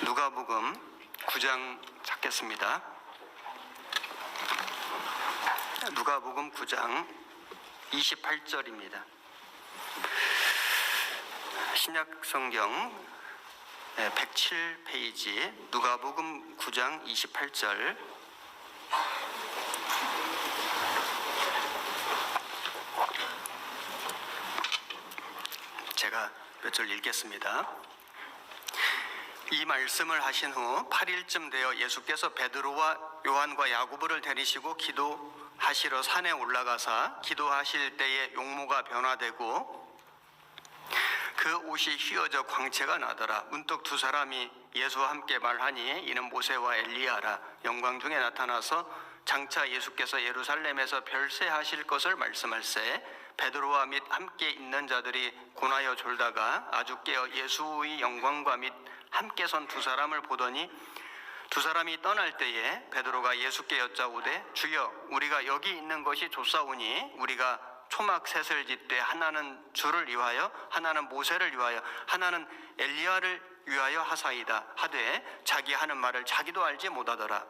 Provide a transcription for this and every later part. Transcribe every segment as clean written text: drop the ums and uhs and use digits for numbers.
누가복음 9장 찾겠습니다. 누가복음 9장 28절입니다. 신약성경 107페이지 누가복음 9장 28절. 제가 몇 절 읽겠습니다. 이 말씀을 하신 후 8일쯤 되어 예수께서 베드로와 요한과 야고보를 데리시고 기도하시러 산에 올라가사 기도하실 때에 용모가 변화되고 그 옷이 휘어져 광채가 나더라. 문득 두 사람이 예수와 함께 말하니 이는 모세와 엘리야라. 영광 중에 나타나서 장차 예수께서 예루살렘에서 별세하실 것을 말씀할세 베드로와 및 함께 있는 자들이 고나여 졸다가 아주 깨어 예수의 영광과 및 함께 선 두 사람을 보더니 두 사람이 떠날 때에 베드로가 예수께 여짜오되 주여 우리가 여기 있는 것이 좋사오니 우리가 초막 셋을 짓되 하나는 주를 위하여 하나는 모세를 위하여 하나는 엘리야를 위하여 하사이다 하되 자기 하는 말을 자기도 알지 못하더라.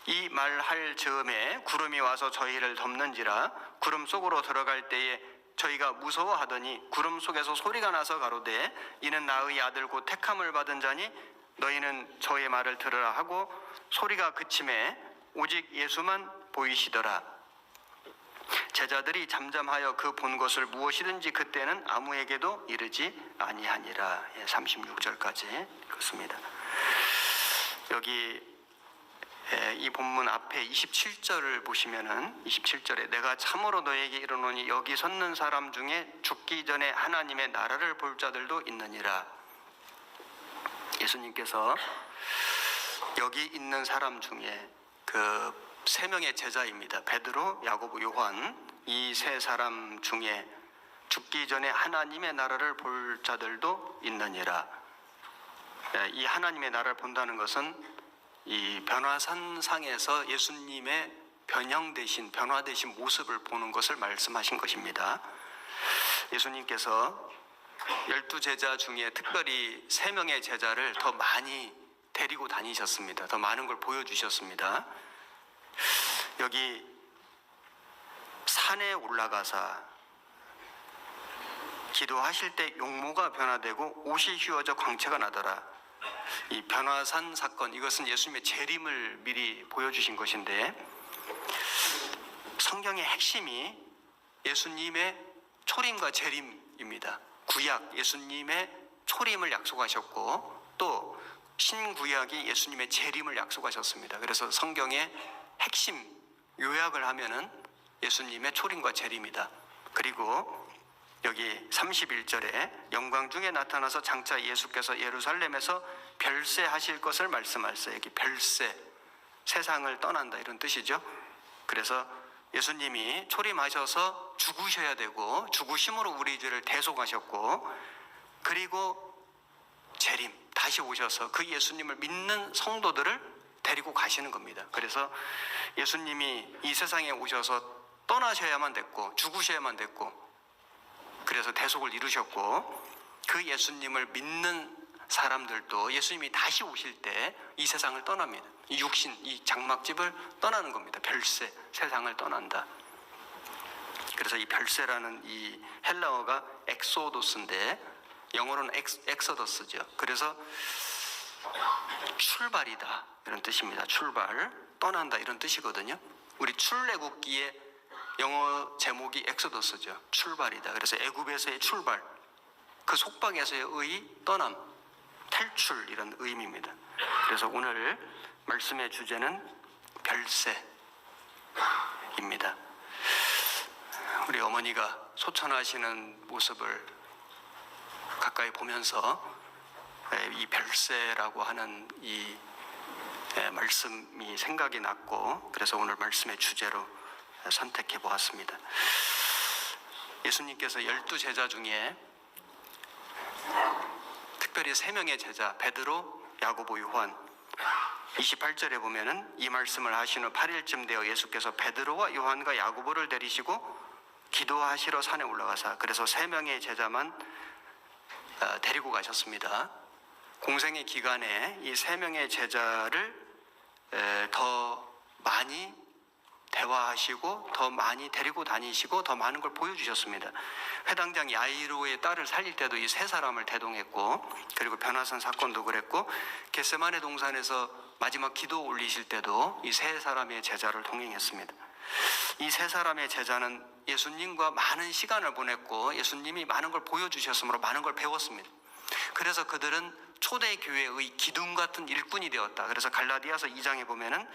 이 말할 즈음에 구름이 와서 저희를 덮는지라. 구름 속으로 들어갈 때에 저희가 무서워하더니 구름 속에서 소리가 나서 가로되 이는 나의 아들 곧 택함을 받은 자니 너희는 저의 말을 들으라 하고 소리가 그침에 오직 예수만 보이시더라. 제자들이 잠잠하여 그 본 것을 무엇이든지 그때는 아무에게도 이르지 아니하니라. 36절까지 읽었습니다. 여기 이 본문 앞에 27절을 보시면은 27절에 내가 참으로 너에게 이르노니 여기 섰는 사람 중에 죽기 전에 하나님의 나라를 볼 자들도 있느니라. 예수님께서 여기 있는 사람 중에 그 세 명의 제자입니다. 베드로, 야고보, 요한 이 세 사람 중에 죽기 전에 하나님의 나라를 볼 자들도 있느니라. 이 하나님의 나라를 본다는 것은 이 변화산상에서 예수님의 변화되신 모습을 보는 것을 말씀하신 것입니다. 예수님께서 12제자 중에 특별히 3명의 제자를 더 많이 데리고 다니셨습니다. 더 많은 걸 보여주셨습니다. 여기 산에 올라가서 기도하실 때 용모가 변화되고 옷이 휘어져 광채가 나더라. 이 변화산 사건, 이것은 예수님의 재림을 미리 보여주신 것인데 성경의 핵심이 예수님의 초림과 재림입니다. 구약 예수님의 초림을 약속하셨고 또 신구약이 예수님의 재림을 약속하셨습니다. 그래서 성경의 핵심 요약을 하면은 예수님의 초림과 재림이다. 그리고 여기 31절에 영광 중에 나타나서 장차 예수께서 예루살렘에서 별세하실 것을 말씀하셨어요. 여기 별세, 세상을 떠난다 이런 뜻이죠. 그래서 예수님이 초림하셔서 죽으셔야 되고 죽으심으로 우리 죄를 대속하셨고 그리고 재림, 다시 오셔서 그 예수님을 믿는 성도들을 데리고 가시는 겁니다. 그래서 예수님이 이 세상에 오셔서 떠나셔야만 됐고 죽으셔야만 됐고 그래서 대속을 이루셨고 그 예수님을 믿는 사람들도 예수님이 다시 오실 때 이 세상을 떠납니다. 이 육신, 이 장막집을 떠나는 겁니다. 별세, 세상을 떠난다. 그래서 이 별세라는 이 헬라어가 엑소도스인데 영어로는 엑서더스죠. 그래서 출발이다 이런 뜻입니다. 출발, 떠난다 이런 뜻이거든요. 우리 출애굽기에 영어 제목이 엑소더스죠. 출발이다. 그래서 애굽에서의 출발, 그 속박에서의 떠남, 탈출 이런 의미입니다. 그래서 오늘 말씀의 주제는 별세입니다. 우리 어머니가 소천하시는 모습을 가까이 보면서 이 별세라고 하는 이 말씀이 생각이 났고 그래서 오늘 말씀의 주제로 선택해 보았습니다. 예수님께서 12제자 중에 특별히 3명의 제자 베드로, 야고보, 요한 28절에 보면은 이 말씀을 하신 후 8일쯤 되어 예수께서 베드로와 요한과 야고보를 데리시고 기도하시러 산에 올라가사 그래서 3명의 제자만 데리고 가셨습니다. 공생의 기간에 이 3명의 제자를 더 많이 대화하시고 더 많이 데리고 다니시고 더 많은 걸 보여주셨습니다. 회당장 야이로의 딸을 살릴 때도 이 3사람을 대동했고, 그리고 변화산 사건도 그랬고, 겟세마네 동산에서 마지막 기도 올리실 때도 이 3사람의 제자를 동행했습니다. 이 3사람의 제자는 예수님과 많은 시간을 보냈고 예수님이 많은 걸 보여주셨으므로 많은 걸 배웠습니다. 그래서 그들은 초대교회의 기둥 같은 일꾼이 되었다. 그래서 갈라디아서 2장에 보면은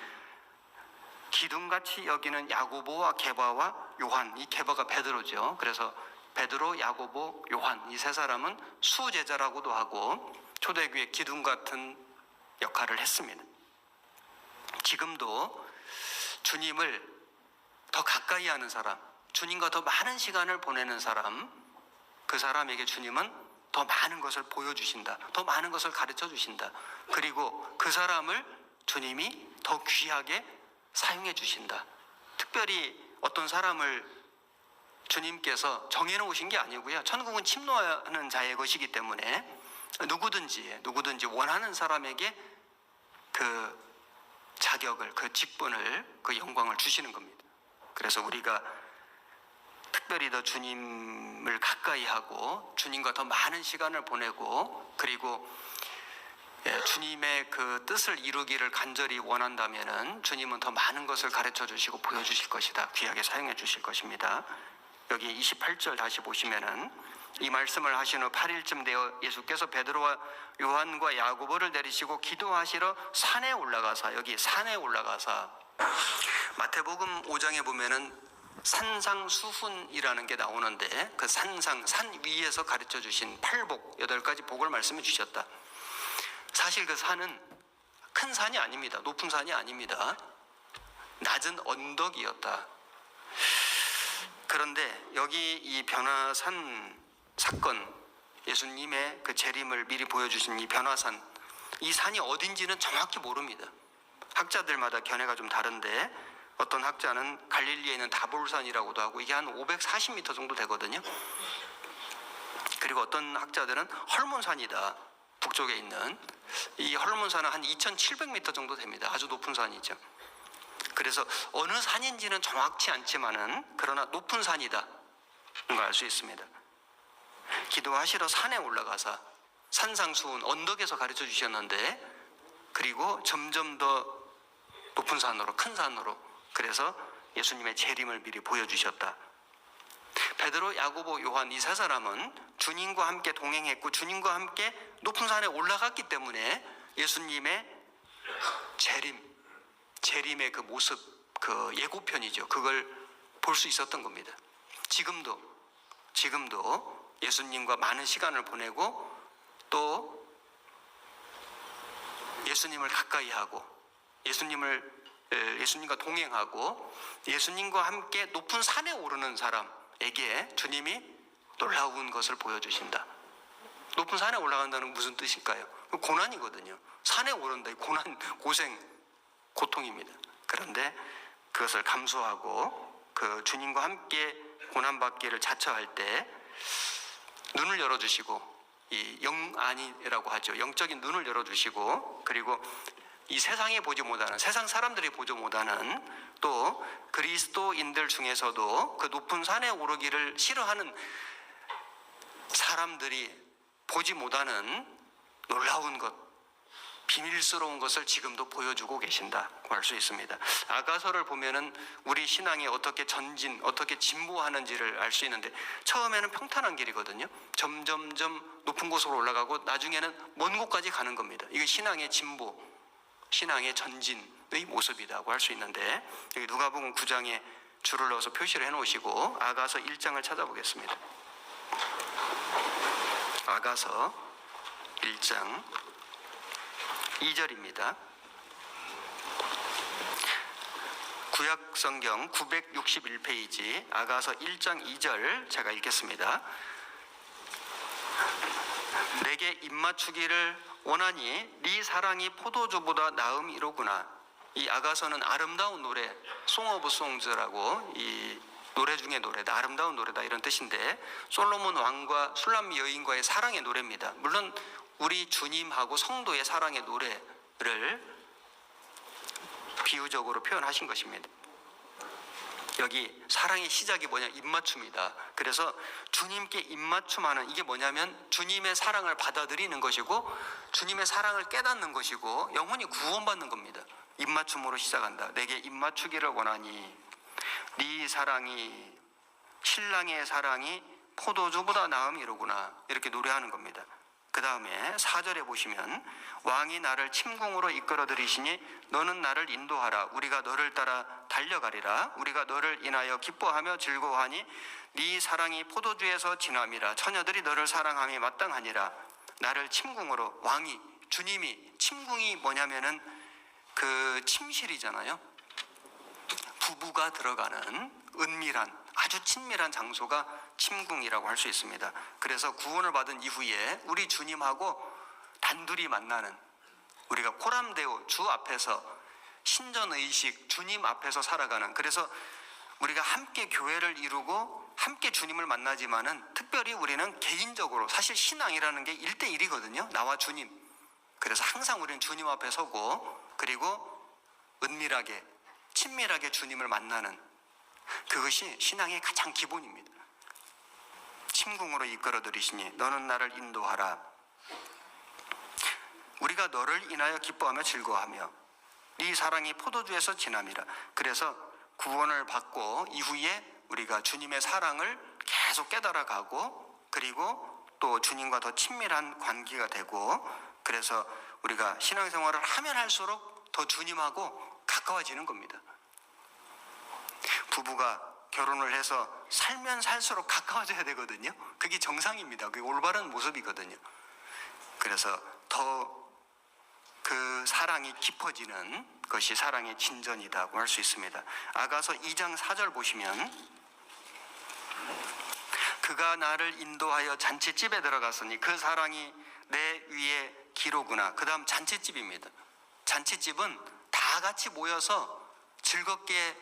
기둥같이 여기는 야고보와 게바와 요한, 이 게바가 베드로죠. 그래서 베드로, 야고보, 요한, 이 3사람은 수제자라고도 하고 초대교회 기둥 같은 역할을 했습니다. 지금도 주님을 더 가까이 하는 사람, 주님과 더 많은 시간을 보내는 사람, 그 사람에게 주님은 더 많은 것을 보여주신다. 더 많은 것을 가르쳐 주신다. 그리고 그 사람을 주님이 더 귀하게 사용해 주신다. 특별히 어떤 사람을 주님께서 정해놓으신 게 아니고요. 천국은 침노하는 자의 것이기 때문에 누구든지 원하는 사람에게 그 자격을, 그 직분을, 그 영광을 주시는 겁니다. 그래서 우리가 특별히 더 주님을 가까이 하고 주님과 더 많은 시간을 보내고, 그리고 주님의 그 뜻을 이루기를 간절히 원한다면은 주님은 더 많은 것을 가르쳐 주시고 보여주실 것이다. 귀하게 사용해 주실 것입니다. 여기 28절 다시 보시면은 이 말씀을 하신 후 8일쯤 되어 예수께서 베드로와 요한과 야고보를 내리시고 기도하시러 산에 올라가사, 여기 산에 올라가사, 마태복음 5장에 보면은 산상수훈이라는 게 나오는데, 그 산 위에서 가르쳐 주신 8복, 8가지 복을 말씀해 주셨다. 사실 그 산은 큰 산이 아닙니다. 높은 산이 아닙니다. 낮은 언덕이었다. 그런데 여기 이 변화산 사건, 예수님의 그 재림을 미리 보여주신 이 변화산, 이 산이 어딘지는 정확히 모릅니다. 학자들마다 견해가 좀 다른데, 어떤 학자는 갈릴리에 있는 다볼산이라고도 하고 이게 한 540m 정도 되거든요. 그리고 어떤 학자들은 헐몬산이다. 북쪽에 있는 이 헐몬산은 한 2700m 정도 됩니다. 아주 높은 산이죠. 그래서 어느 산인지는 정확치 않지만은 그러나 높은 산이다 걸 알 수 있습니다. 기도하시러 산에 올라가서 산상수훈, 언덕에서 가르쳐 주셨는데, 그리고 점점 더 높은 산으로, 큰 산으로, 그래서 예수님의 재림을 미리 보여주셨다. 베드로, 야고보, 요한, 이 3사람은 주님과 함께 동행했고 주님과 함께 높은 산에 올라갔기 때문에 예수님의 재림의 그 모습, 그 예고편이죠. 그걸 볼 수 있었던 겁니다. 지금도 예수님과 많은 시간을 보내고 또 예수님을 가까이 하고 예수님과 동행하고 예수님과 함께 높은 산에 오르는 사람에게 주님이 놀라운 것을 보여주신다. 높은 산에 올라간다는 건 무슨 뜻일까요? 고난이거든요. 산에 오른다. 고난, 고생, 고통입니다. 그런데 그것을 감수하고 그 주님과 함께 고난받기를 자처할 때 눈을 열어주시고, 이 영안이라고 하죠. 영적인 눈을 열어주시고, 그리고 이 세상에 보지 못하는, 세상 사람들이 보지 못하는, 또 그리스도인들 중에서도 그 높은 산에 오르기를 싫어하는 사람들이 보지 못하는 놀라운 것, 비밀스러운 것을 지금도 보여주고 계신다고 할 수 있습니다. 아가서를 보면은 우리 신앙이 어떻게 전진, 어떻게 진보하는지를 알 수 있는데, 처음에는 평탄한 길이거든요. 점점점 높은 곳으로 올라가고 나중에는 먼 곳까지 가는 겁니다. 이게 신앙의 진보, 신앙의 전진의 모습이라고 할 수 있는데, 여기 누가복음 9장에 줄을 넣어서 표시를 해놓으시고 아가서 1장을 찾아보겠습니다. 아가서 1장 2절입니다. 구약성경 961페이지 아가서 1장 2절 제가 읽겠습니다. 내게 입맞추기를 원하니 네 사랑이 포도주보다 나음이로구나. 이 아가서는 아름다운 노래, 송 오브 송즈라고, 이 노래 중에 노래다, 아름다운 노래다, 이런 뜻인데, 솔로몬 왕과 술람 여인과의 사랑의 노래입니다. 물론 우리 주님하고 성도의 사랑의 노래를 비유적으로 표현하신 것입니다. 여기 사랑의 시작이 뭐냐? 입맞춤이다. 그래서 주님께 입맞춤하는, 이게 뭐냐면 주님의 사랑을 받아들이는 것이고 주님의 사랑을 깨닫는 것이고 영혼이 구원받는 겁니다. 입맞춤으로 시작한다. 내게 입맞추기를 원하니 네 사랑이, 신랑의 사랑이 포도주보다 나음이로구나, 이렇게 노래하는 겁니다. 그 다음에 4절에 보시면 왕이 나를 침궁으로 이끌어 들이시니 너는 나를 인도하라. 우리가 너를 따라 달려가리라. 우리가 너를 인하여 기뻐하며 즐거워하니 네 사랑이 포도주에서 진함이라. 처녀들이 너를 사랑함이 마땅하니라. 나를 침궁으로, 왕이, 주님이, 침궁이 뭐냐면은 그 침실이잖아요. 부부가 들어가는 은밀한, 아주 친밀한 장소가 침궁이라고 할 수 있습니다. 그래서 구원을 받은 이후에 우리 주님하고 단둘이 만나는, 우리가 코람데오, 주 앞에서 신전의식, 주님 앞에서 살아가는, 그래서 우리가 함께 교회를 이루고 함께 주님을 만나지만은 특별히 우리는 개인적으로, 사실 신앙이라는 게 1대1이거든요. 나와 주님. 그래서 항상 우리는 주님 앞에 서고 그리고 은밀하게, 친밀하게 주님을 만나는, 그것이 신앙의 가장 기본입니다. 침궁으로 이끌어 들이시니 너는 나를 인도하라. 우리가 너를 인하여 기뻐하며 즐거워하며 네 사랑이 포도주에서 진함이라. 그래서 구원을 받고 이후에 우리가 주님의 사랑을 계속 깨달아가고 그리고 또 주님과 더 친밀한 관계가 되고, 그래서 우리가 신앙생활을 하면 할수록 더 주님하고 가까워지는 겁니다. 부부가 결혼을 해서 살면 살수록 가까워져야 되거든요. 그게 정상입니다. 그게 올바른 모습이거든요. 그래서 더 그 사랑이 깊어지는 것이 사랑의 진전이라고 할 수 있습니다. 아가서 2장 4절 보시면 그가 나를 인도하여 잔치집에 들어갔으니 그 사랑이 내 위에 기로구나. 그 다음 잔치집입니다. 잔치집은 다 같이 모여서 즐겁게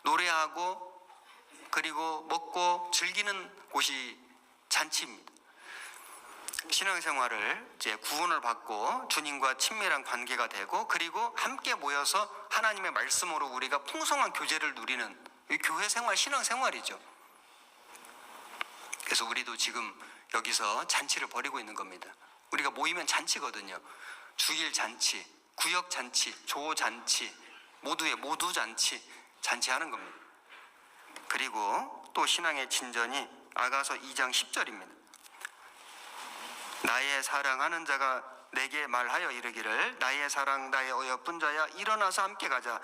노래하고 그리고 먹고 즐기는 곳이 잔치입니다. 신앙생활을 이제 구원을 받고 주님과 친밀한 관계가 되고 그리고 함께 모여서 하나님의 말씀으로 우리가 풍성한 교제를 누리는 교회 생활, 신앙생활이죠. 그래서 우리도 지금 여기서 잔치를 벌이고 있는 겁니다. 우리가 모이면 잔치거든요. 주일 잔치, 구역 잔치, 조 잔치, 모두의 모두 잔치, 잔치하는 겁니다. 그리고 또 신앙의 진전이 아가서 2장 10절입니다. 나의 사랑하는 자가 내게 말하여 이르기를 나의 사랑 나의 어여쁜 자야 일어나서 함께 가자.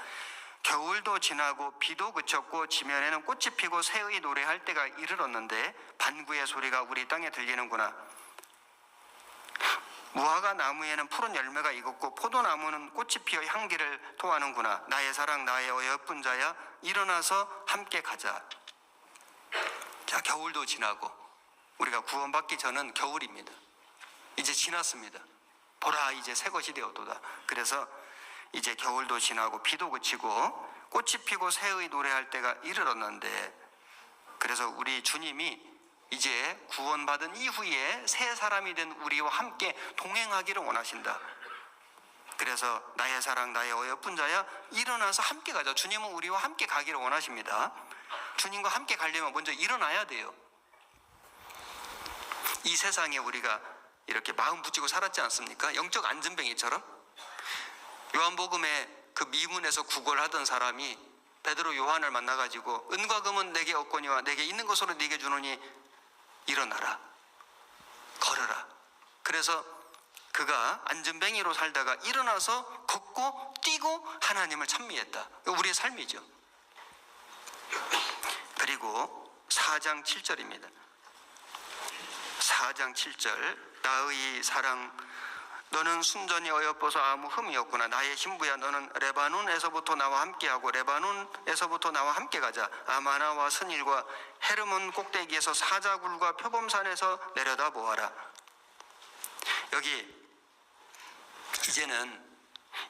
겨울도 지나고 비도 그쳤고 지면에는 꽃이 피고 새의 노래할 때가 이르렀는데 반구의 소리가 우리 땅에 들리는구나. 무화과 나무에는 푸른 열매가 익었고 포도나무는 꽃이 피어 향기를 토하는구나. 나의 사랑 나의 어여쁜 자야 일어나서 함께 가자. 자, 겨울도 지나고 우리가 구원받기 전은 겨울입니다. 이제 지났습니다. 보라 이제 새것이 되었도다. 그래서 이제 겨울도 지나고 비도 그치고 꽃이 피고 새의 노래할 때가 이르렀는데, 그래서 우리 주님이 이제 구원받은 이후에 새 사람이 된 우리와 함께 동행하기를 원하신다. 그래서 나의 사랑 나의 어여쁜 자야 일어나서 함께 가자. 주님은 우리와 함께 가기를 원하십니다. 주님과 함께 가려면 먼저 일어나야 돼요. 이 세상에 우리가 이렇게 마음 붙이고 살았지 않습니까? 영적 안전뱅이처럼. 요한복음에 그 미문에서 구걸하던 사람이 베드로 요한을 만나가지고 은과 금은 내게 없거니와 내게 있는 것으로 네게 주노니 일어나라, 걸어라. 그래서 그가 안전뱅이로 살다가 일어나서 걷고 뛰고 하나님을 찬미했다. 우리의 삶이죠. 그리고 4장 7절입니다. 4장 7절 나의 사랑 너는 순전히 어여뻐서 아무 흠이 없구나. 나의 신부야 너는 레바논에서부터 나와 함께하고 레바논에서부터 나와 함께 가자. 아마나와 스닐과 헤르몬 꼭대기에서 사자굴과 표범산에서 내려다 보아라. 여기 이제는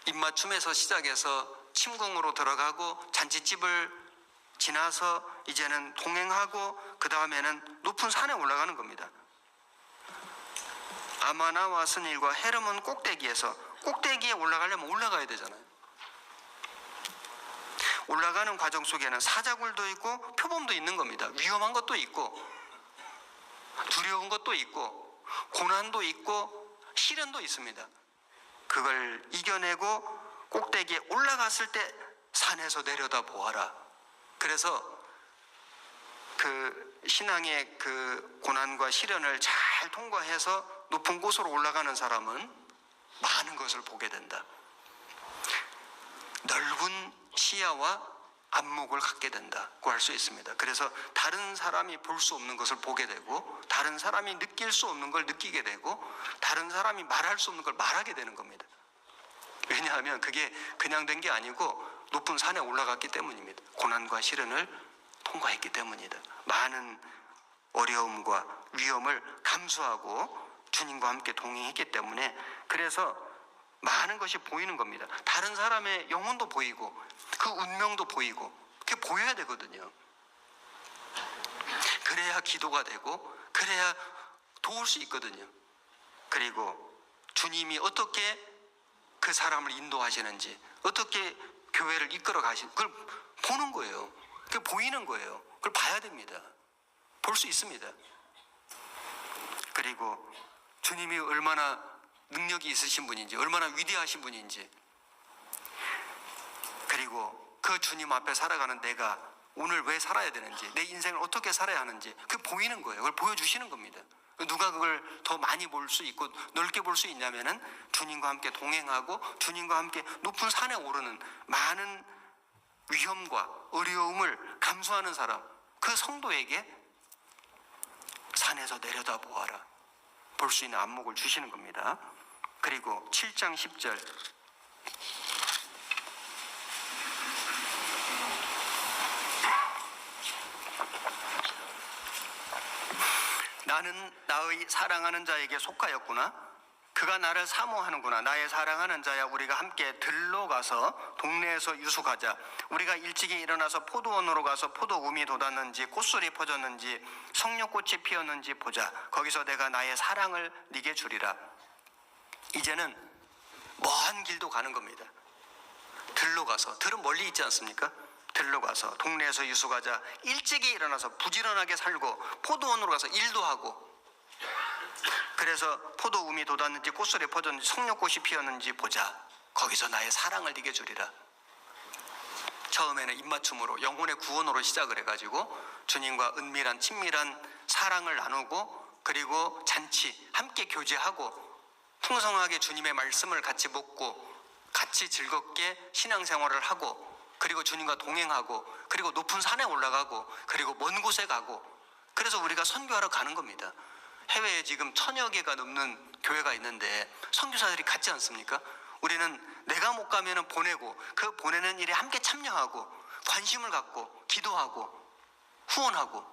입맞춤에서 시작해서 침궁으로 들어가고 잔치집을 지나서 이제는 동행하고 그 다음에는 높은 산에 올라가는 겁니다. 아마나와 스닐과 헤르몬 꼭대기에 올라가려면 올라가야 되잖아요. 올라가는 과정 속에는 사자굴도 있고 표범도 있는 겁니다. 위험한 것도 있고 두려운 것도 있고 고난도 있고 시련도 있습니다. 그걸 이겨내고 꼭대기에 올라갔을 때 산에서 내려다 보아라. 그래서 그 신앙의 그 고난과 시련을 잘 통과해서 높은 곳으로 올라가는 사람은 많은 것을 보게 된다. 넓은 시야와 안목을 갖게 된다고 할 수 있습니다. 그래서 다른 사람이 볼 수 없는 것을 보게 되고, 다른 사람이 느낄 수 없는 걸 느끼게 되고, 다른 사람이 말할 수 없는 걸 말하게 되는 겁니다. 왜냐하면 그게 그냥 된 게 아니고 높은 산에 올라갔기 때문입니다. 고난과 시련을 통과했기 때문이다. 많은 어려움과 위험을 감수하고 주님과 함께 동행했기 때문에, 그래서 많은 것이 보이는 겁니다. 다른 사람의 영혼도 보이고 그 운명도 보이고, 그게 보여야 되거든요. 그래야 기도가 되고 그래야 도울 수 있거든요. 그리고 주님이 어떻게 그 사람을 인도하시는지, 어떻게 교회를 이끌어 가시는지 그걸 보는 거예요. 그게 보이는 거예요. 그걸 봐야 됩니다. 볼 수 있습니다. 그리고 주님이 얼마나 능력이 있으신 분인지, 얼마나 위대하신 분인지, 그리고 그 주님 앞에 살아가는 내가 오늘 왜 살아야 되는지, 내 인생을 어떻게 살아야 하는지 그게 보이는 거예요. 그걸 보여주시는 겁니다. 누가 그걸 더 많이 볼 수 있고 넓게 볼 수 있냐면은 주님과 함께 동행하고 주님과 함께 높은 산에 오르는, 많은 위험과 어려움을 감수하는 사람, 그 성도에게 산에서 내려다 보아라, 볼 수 있는 안목을 주시는 겁니다. 그리고 7장 10절, 나는 나의 사랑하는 자에게 속하였구나. 그가 나를 사모하는구나. 나의 사랑하는 자야, 우리가 함께 들로 가서 동네에서 유숙하자. 우리가 일찍이 일어나서 포도원으로 가서 포도움이 돋았는지 꽃술이 퍼졌는지 석류꽃이 피었는지 보자. 거기서 내가 나의 사랑을 네게 주리라. 이제는 먼 길도 가는 겁니다. 들로 가서, 들은 멀리 있지 않습니까? 들로 가서 동네에서 유숙하자. 일찍이 일어나서 부지런하게 살고 포도원으로 가서 일도 하고, 그래서 포도움이 돋았는지 꽃술이 퍼졌는지 석류꽃이 피었는지 보자. 거기서 나의 사랑을 네게 주리라. 처음에는 입맞춤으로, 영혼의 구원으로 시작을 해가지고 주님과 은밀한 친밀한 사랑을 나누고, 그리고 잔치 함께 교제하고 풍성하게 주님의 말씀을 같이 먹고 같이 즐겁게 신앙생활을 하고, 그리고 주님과 동행하고, 그리고 높은 산에 올라가고, 그리고 먼 곳에 가고, 그래서 우리가 선교하러 가는 겁니다. 해외에 지금 1000여 개가 넘는 교회가 있는데 선교사들이 갔지 않습니까? 우리는 내가 못 가면 보내고, 그 보내는 일에 함께 참여하고 관심을 갖고 기도하고 후원하고,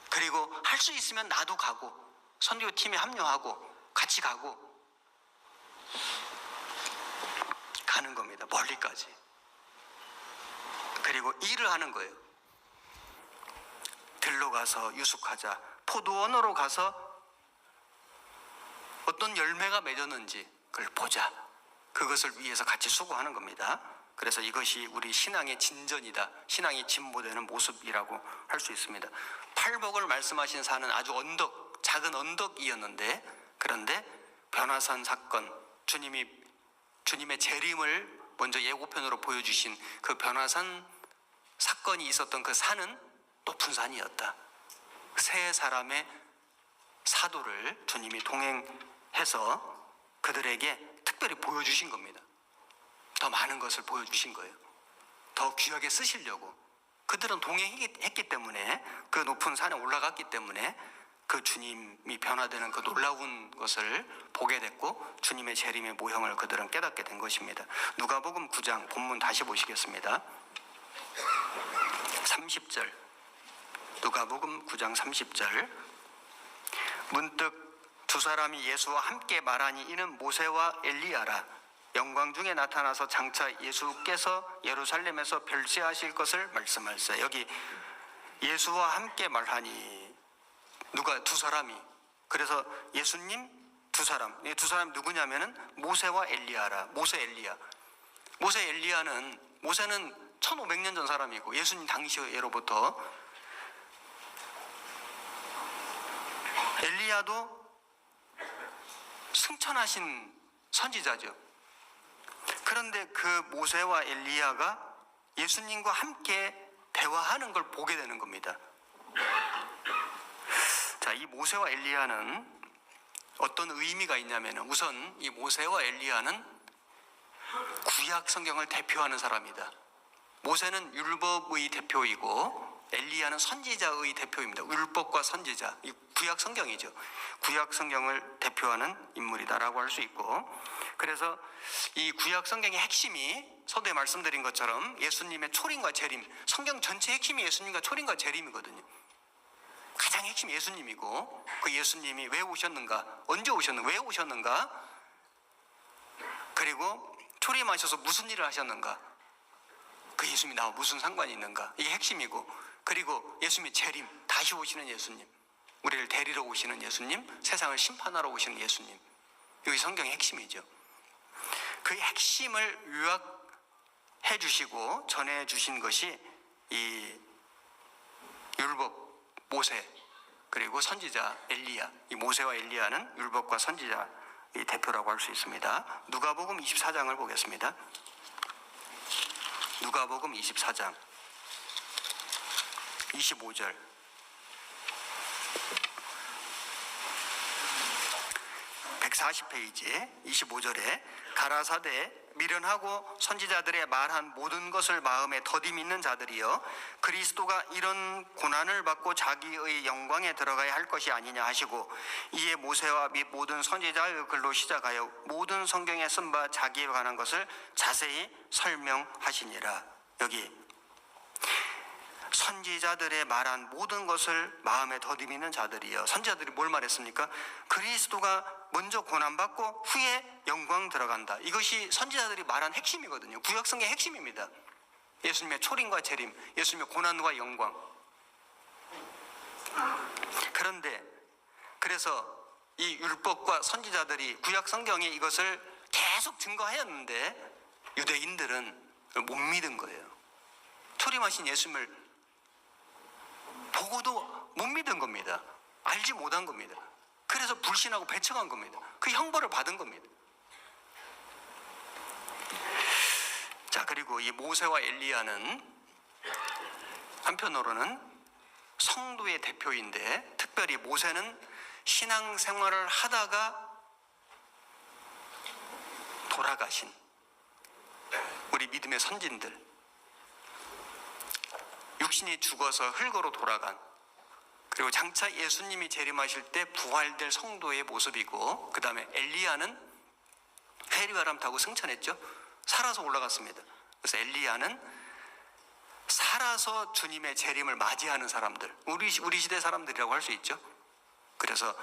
그리고 할 수 있으면 나도 가고 선교팀에 합류하고 같이 가고 가는 겁니다. 멀리까지. 그리고 일을 하는 거예요. 들로 가서 유숙하자. 포도원으로 가서 어떤 열매가 맺었는지 그걸 보자. 그것을 위해서 같이 수고하는 겁니다. 그래서 이것이 우리 신앙의 진전이다, 신앙이 진보되는 모습이라고 할 수 있습니다. 팔복을 말씀하신 산은 아주 언덕, 작은 언덕이었는데, 그런데 변화산 사건, 주님의 재림을 먼저 예고편으로 보여주신 그 변화산 사건이 있었던 그 산은 높은 산이었다. 세 사람의 사도를 주님이 동행해서 그들에게 특별히 보여주신 겁니다. 더 많은 것을 보여주신 거예요. 더 귀하게 쓰시려고. 그들은 동행했기 때문에, 그 높은 산에 올라갔기 때문에 그 주님이 변화되는 그 놀라운 것을 보게 됐고, 주님의 재림의 모형을 그들은 깨닫게 된 것입니다. 누가복음 9장 본문 다시 보시겠습니다. 30절, 누가복음 9장 30절. 문득 두 사람이 예수와 함께 말하니 이는 모세와 엘리야라. 영광 중에 나타나서 장차 예수께서 예루살렘에서 별세하실 것을 말씀하셨어요. 여기 예수와 함께 말하니, 누가? 두 사람이. 그래서 예수님 두 사람. 이 두 사람 누구냐면은 모세와 엘리야라. 모세 엘리야. 모세는 1500년 전 사람이고 예수님 당시예로부터, 엘리야도 승천하신 선지자죠. 그런데 그 모세와 엘리야가 예수님과 함께 대화하는 걸 보게 되는 겁니다. 자, 이 모세와 엘리야는 어떤 의미가 있냐면, 우선 이 모세와 엘리야는 구약 성경을 대표하는 사람이다. 모세는 율법의 대표이고 엘리야는 선지자의 대표입니다. 율법과 선지자, 이 구약 성경이죠. 구약 성경을 대표하는 인물이다라고 할 수 있고, 그래서 이 구약 성경의 핵심이 서두에 말씀드린 것처럼 예수님의 초림과 재림, 성경 전체 핵심이 예수님과 초림과 재림이거든요. 가장 핵심이 예수님이고, 그 예수님이 왜 오셨는가, 언제 오셨는가, 왜 오셨는가, 그리고 초림하셔서 무슨 일을 하셨는가, 그 예수님이 나와 무슨 상관이 있는가, 이게 핵심이고, 그리고 예수님의 재림, 다시 오시는 예수님, 우리를 데리러 오시는 예수님, 세상을 심판하러 오시는 예수님, 이게 성경의 핵심이죠. 그 핵심을 요약해 주시고 전해 주신 것이 이 율법 모세, 그리고 선지자 엘리야. 이 모세와 엘리야는 율법과 선지자 이 대표라고 할 수 있습니다. 누가복음 24장을 보겠습니다. 누가복음 24장 25절. 140페이지에 25절에 가라사대 미련하고 선지자들의 말한 모든 것을 마음에 더디 믿는 자들이여, 그리스도가 이런 고난을 받고 자기의 영광에 들어가야 할 것이 아니냐 하시고, 이에 모세와 및 모든 선지자의 글로 시작하여 모든 성경에 쓴 바 자기에 관한 것을 자세히 설명하시니라. 여기 선지자들의 말한 모든 것을 마음에 더디 믿는 자들이여, 선지자들이 뭘 말했습니까? 그리스도가 먼저 고난받고 후에 영광 들어간다. 이것이 선지자들이 말한 핵심이거든요. 구약성경의 핵심입니다. 예수님의 초림과 재림, 예수님의 고난과 영광. 그런데 그래서 이 율법과 선지자들이 구약성경에 이것을 계속 증거하였는데 유대인들은 못 믿은 거예요. 초림하신 예수님을 보고도 못 믿은 겁니다. 알지 못한 겁니다. 그래서 불신하고 배척한 겁니다. 그 형벌을 받은 겁니다. 자, 그리고 이 모세와 엘리야는 한편으로는 성도의 대표인데, 특별히 모세는 신앙생활을 하다가 돌아가신 우리 믿음의 선진들, 육신이 죽어서 흙으로 돌아간, 그리고 장차 예수님이 재림하실 때 부활될 성도의 모습이고, 그 다음에 엘리야는 회리바람 타고 승천했죠. 살아서 올라갔습니다. 그래서 엘리야는 살아서 주님의 재림을 맞이하는 사람들, 우리 시대 사람들이라고 할 수 있죠. 그래서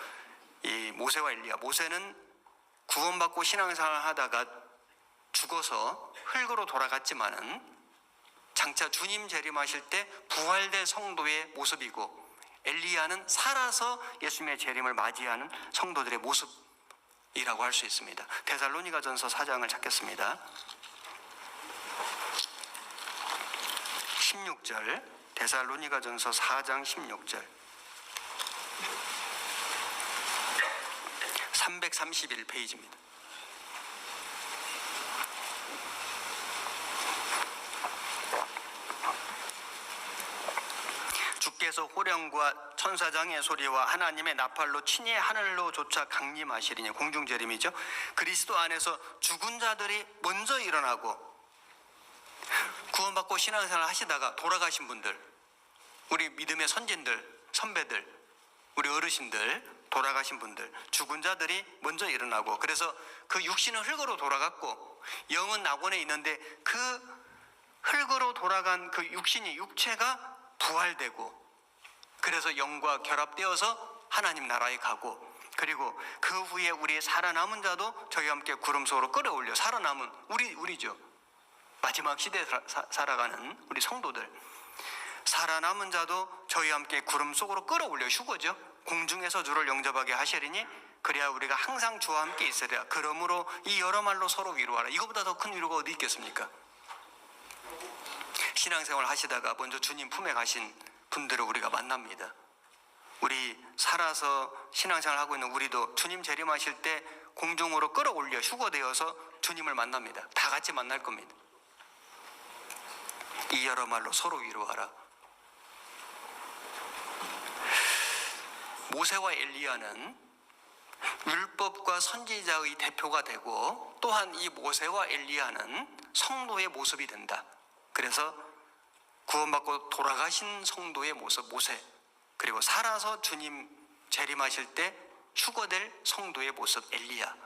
이 모세와 엘리야, 모세는 구원받고 신앙생활을 하다가 죽어서 흙으로 돌아갔지만은 장차 주님 재림하실 때 부활될 성도의 모습이고, 엘리야는 살아서 예수님의 재림을 맞이하는 성도들의 모습이라고 할 수 있습니다. 데살로니가전서 4장을 찾겠습니다. 16절, 데살로니가전서 4장 16절. 331페이지입니다. 주께서 호령과 천사장의 소리와 하나님의 나팔로 친히 하늘로 조차 강림하시리니, 공중재림이죠. 그리스도 안에서 죽은 자들이 먼저 일어나고, 구원받고 신앙생활 하시다가 돌아가신 분들, 우리 믿음의 선진들, 선배들, 우리 어르신들, 돌아가신 분들, 죽은 자들이 먼저 일어나고, 그래서 그 육신은 흙으로 돌아갔고 영은 낙원에 있는데 그 흙으로 돌아간 그 육신이, 육체가 부활되고, 그래서 영과 결합되어서 하나님 나라에 가고, 그리고 그 후에 우리 살아남은 자도 저희와 함께 구름 속으로 끌어올려, 살아남은 우리죠. 마지막 시대에 살아가는 우리 성도들, 살아남은 자도 저희와 함께 구름 속으로 끌어올려, 휴거죠. 공중에서 주를 영접하게 하시리니 그래야 우리가 항상 주와 함께 있어야 돼요. 그러므로 이 여러 말로 서로 위로하라. 이거보다 더 큰 위로가 어디 있겠습니까? 신앙생활 하시다가 먼저 주님 품에 가신 분들을 우리가 만납니다. 우리 살아서 신앙생활 하고 있는 우리도 주님 재림하실 때 공중으로 끌어올려 휴거되어서 주님을 만납니다. 다 같이 만날 겁니다. 이 여러 말로 서로 위로하라. 모세와 엘리야는 율법과 선지자의 대표가 되고, 또한 이 모세와 엘리야는 성도의 모습이 된다. 그래서 구원받고 돌아가신 성도의 모습 모세, 그리고 살아서 주님 재림하실 때 휴거될 성도의 모습 엘리야,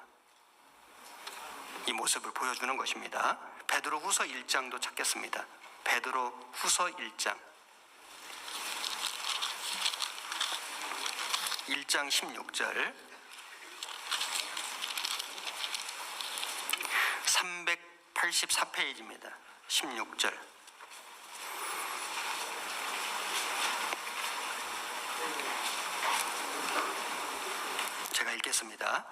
이 모습을 보여주는 것입니다. 베드로 후서 1장도 찾겠습니다. 베드로 후서 1장 16절 384페이지입니다. 16절 제가 읽겠습니다.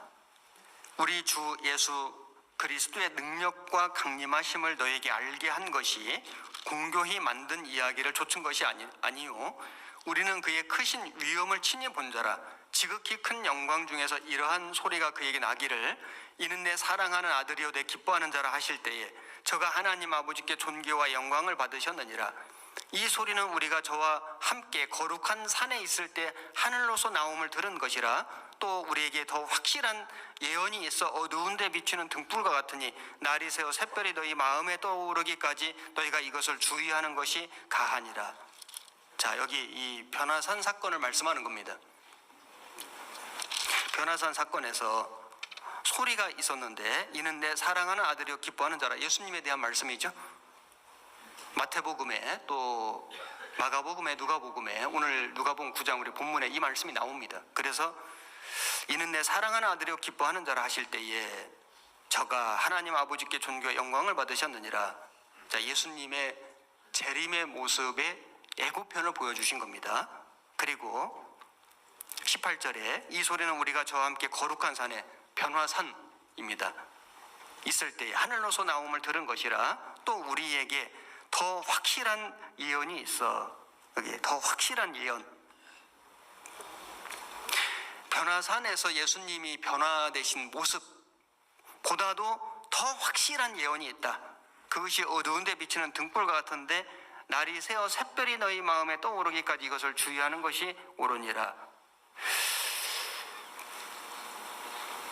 우리 주 예수 그리스도의 능력과 강림하심을 너에게 알게 한 것이 공교히 만든 이야기를 좇은 것이 아니요 우리는 그의 크신 위엄을 친히 본 자라. 지극히 큰 영광 중에서 이러한 소리가 그에게 나기를 이는 내 사랑하는 아들이요 내 기뻐하는 자라 하실 때에 저가 하나님 아버지께 존귀와 영광을 받으셨느니라. 이 소리는 우리가 저와 함께 거룩한 산에 있을 때 하늘로서 나옴을 들은 것이라. 또 우리에게 더 확실한 예언이 있어 어두운 데 비추는 등불과 같으니 날이 새어 샛별이 너희 마음에 떠오르기까지 너희가 이것을 주의하는 것이 가하니라. 자, 여기 이 변화산 사건을 말씀하는 겁니다. 변화산 사건에서 소리가 있었는데 이는 내 사랑하는 아들이요 기뻐하는 자라. 예수님에 대한 말씀이죠. 마태복음에 또 마가복음에 누가복음에 오늘 누가복음 9장 우리 본문에 이 말씀이 나옵니다. 그래서 이는 내 사랑하는 아들이요 기뻐하는 자라 하실 때에 저가 하나님 아버지께 존귀와 영광을 받으셨느니라. 자, 예수님의 재림의 모습의 예고편을 보여주신 겁니다. 그리고 18절에 이 소리는 우리가 저와 함께 거룩한 산에 변화산입니다. 있을 때 하늘로서 나옴을 들은 것이라. 또 우리에게 더 확실한 예언이 있어. 여기 더 확실한 예언. 변화산에서 예수님이 변화되신 모습보다도 더 확실한 예언이 있다. 그것이 어두운 데 비치는 등불과 같은데 날이 새어 샛별이 너희 마음에 떠오르기까지 이것을 주의하는 것이 옳으니라.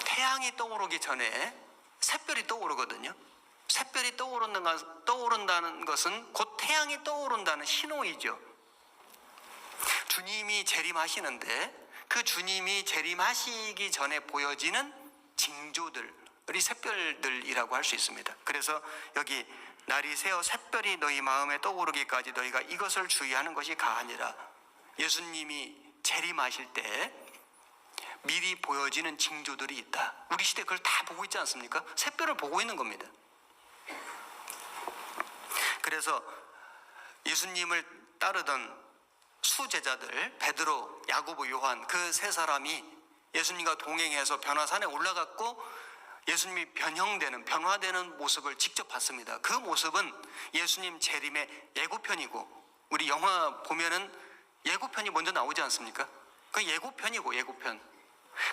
태양이 떠오르기 전에 샛별이 떠오르거든요. 샛별이 떠오른다는 것은 곧 태양이 떠오른다는 신호이죠. 주님이 재림하시는데 그 주님이 재림하시기 전에 보여지는 징조들이 샛별들이라고 할 수 있습니다. 그래서 여기 날이 새어 샛별이 너희 마음에 떠오르기까지 너희가 이것을 주의하는 것이 가하니라. 예수님이 재림하실 때 미리 보여지는 징조들이 있다. 우리 시대 그걸 다 보고 있지 않습니까? 샛별을 보고 있는 겁니다. 그래서 예수님을 따르던 수제자들 베드로, 야고보, 요한 그 세 사람이 예수님과 동행해서 변화산에 올라갔고 예수님이 변화되는 모습을 직접 봤습니다. 그 모습은 예수님 재림의 예고편이고, 우리 영화 보면은 예고편이 먼저 나오지 않습니까? 그 예고편이고, 예고편.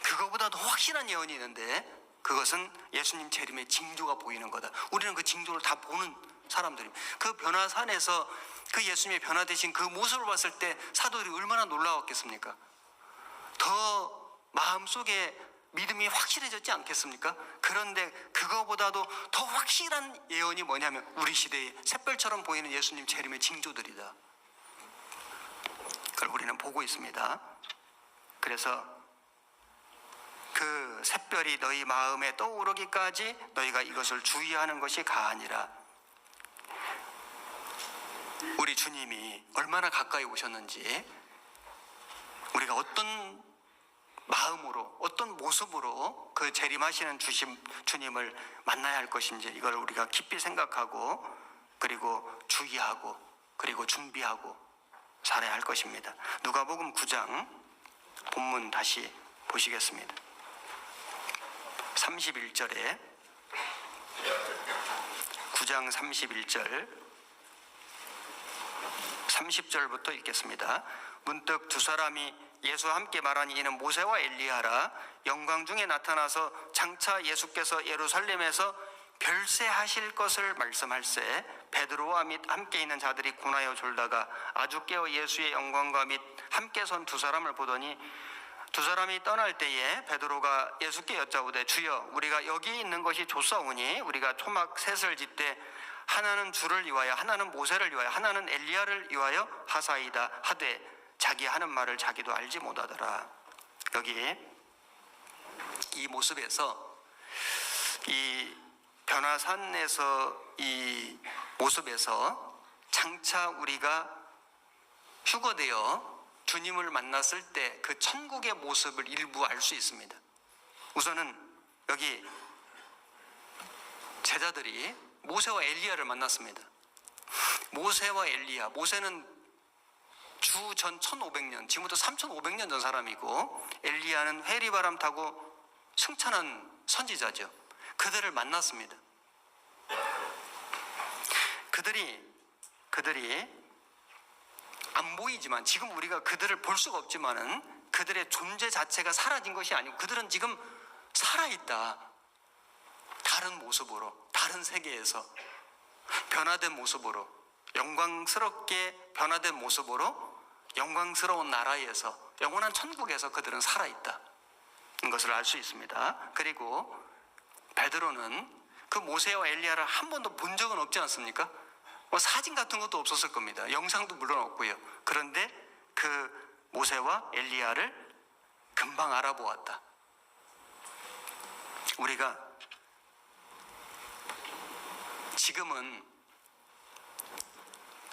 그거보다 더 확실한 예언이 있는데 그것은 예수님 재림의 징조가 보이는 거다. 우리는 그 징조를 다 보는 사람들입니다. 그 변화산에서 그 예수님의 변화되신 그 모습을 봤을 때 사도들이 얼마나 놀라웠겠습니까? 더 마음속에 믿음이 확실해졌지 않겠습니까? 그런데 그거보다도 더 확실한 예언이 뭐냐면 우리 시대의 샛별처럼 보이는 예수님 재림의 징조들이다. 그걸 우리는 보고 있습니다. 그래서 그 샛별이 너희 마음에 떠오르기까지 너희가 이것을 주의하는 것이 가하니라. 우리 주님이 얼마나 가까이 오셨는지, 우리가 어떤 마음으로 어떤 모습으로 그 재림하시는 주님을 만나야 할 것인지 이걸 우리가 깊이 생각하고 그리고 주의하고 그리고 준비하고 살아야 할 것입니다. 누가복음 9장 본문 다시 보시겠습니다. 31절에 9장 31절 30절부터 읽겠습니다. 문득 두 사람이 예수와 함께 말하니 이는 모세와 엘리야라. 영광 중에 나타나서 장차 예수께서 예루살렘에서 별세하실 것을 말씀할세 베드로와 및 함께 있는 자들이 군하여 졸다가 아주 깨어 예수의 영광과 및 함께 선 두 사람을 보더니 두 사람이 떠날 때에 베드로가 예수께 여짜오되 주여 우리가 여기 있는 것이 좋사오니 우리가 초막 셋을 짓되 하나는 주를 위하여 하나는 모세를 위하여 하나는 엘리야를 위하여 하사이다 하되 자기 하는 말을 자기도 알지 못하더라. 여기 이 모습에서 이 변화산에서 이 모습에서 장차 우리가 휴거되어 주님을 만났을 때 그 천국의 모습을 일부 알 수 있습니다. 우선은 여기 제자들이 모세와 엘리야를 만났습니다. 모세와 엘리야, 모세는 주 전 1500년, 지금부터 3500년 전 사람이고 엘리야는 회리바람 타고 승천한 선지자죠. 그들을 만났습니다. 그들이 안 보이지만 지금 우리가 그들을 볼 수가 없지만은 그들의 존재 자체가 사라진 것이 아니고 그들은 지금 살아있다. 다른 모습으로, 다른 세계에서 변화된 모습으로, 영광스럽게 변화된 모습으로 영광스러운 나라에서, 영원한 천국에서 그들은 살아있다. 이것을 알 수 있습니다. 그리고 베드로는 그 모세와 엘리야를 한 번도 본 적은 없지 않습니까? 사진 같은 것도 없었을 겁니다. 영상도 물론 없고요. 그런데 그 모세와 엘리야를 금방 알아보았다. 우리가 지금은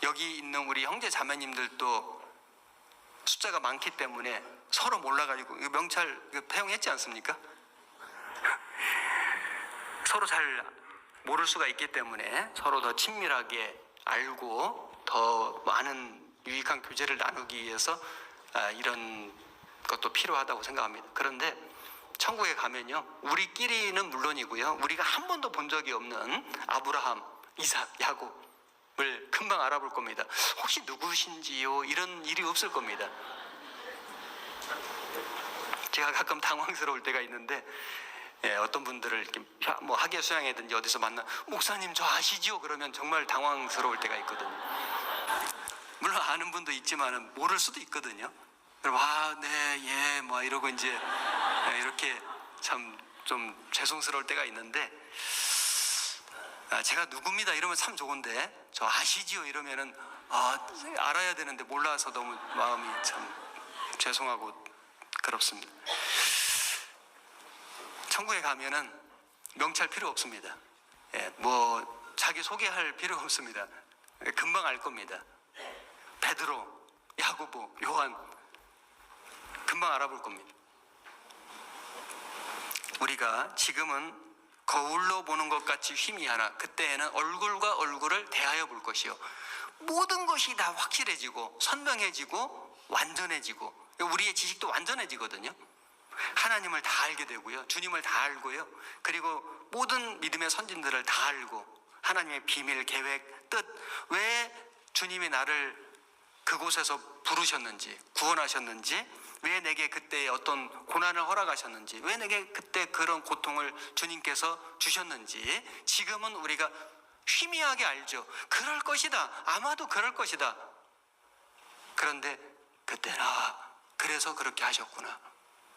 여기 있는 우리 형제 자매님들도 숫자가 많기 때문에 서로 몰라가지고 명찰 폐용했지 않습니까? 서로 잘 모를 수가 있기 때문에 서로 더 친밀하게 알고 더 많은 유익한 교제를 나누기 위해서 이런 것도 필요하다고 생각합니다. 그런데 천국에 가면요, 우리끼리는 물론이고요, 우리가 한 번도 본 적이 없는 아브라함, 이삭, 야곱을 금방 알아볼 겁니다. 혹시 누구신지요? 이런 일이 없을 겁니다. 제가 가끔 당황스러울 때가 있는데 어떤 분들을 이렇게 뭐 학예 수양회든지 어디서 만나 목사님 저 아시지요? 그러면 정말 당황스러울 때가 있거든요. 물론 아는 분도 있지만 모를 수도 있거든요. 그럼 네, 예, 뭐 이러고 이제 이렇게 참 좀 죄송스러울 때가 있는데 제가 누굽니다 이러면 참 좋은데 저 아시지요? 이러면은 알아야 되는데 몰라서 너무 마음이 참 죄송하고 그렇습니다. 천국에 가면은 명찰 필요 없습니다. 뭐 자기 소개할 필요 없습니다. 금방 알 겁니다. 베드로, 야고보, 요한 금방 알아볼 겁니다. 우리가 지금은 거울로 보는 것 같이 희미하나 그때에는 얼굴과 얼굴을 대하여 볼 것이요 모든 것이 다 확실해지고 선명해지고 완전해지고 우리의 지식도 완전해지거든요. 하나님을 다 알게 되고요, 주님을 다 알고요, 그리고 모든 믿음의 선진들을 다 알고 하나님의 비밀, 계획, 뜻, 왜 주님이 나를 그곳에서 부르셨는지, 구원하셨는지, 왜 내게 그때 어떤 고난을 허락하셨는지, 왜 내게 그때 그런 고통을 주님께서 주셨는지 지금은 우리가 희미하게 알죠. 그럴 것이다, 아마도 그럴 것이다. 그런데 그때는 그래서 그렇게 하셨구나,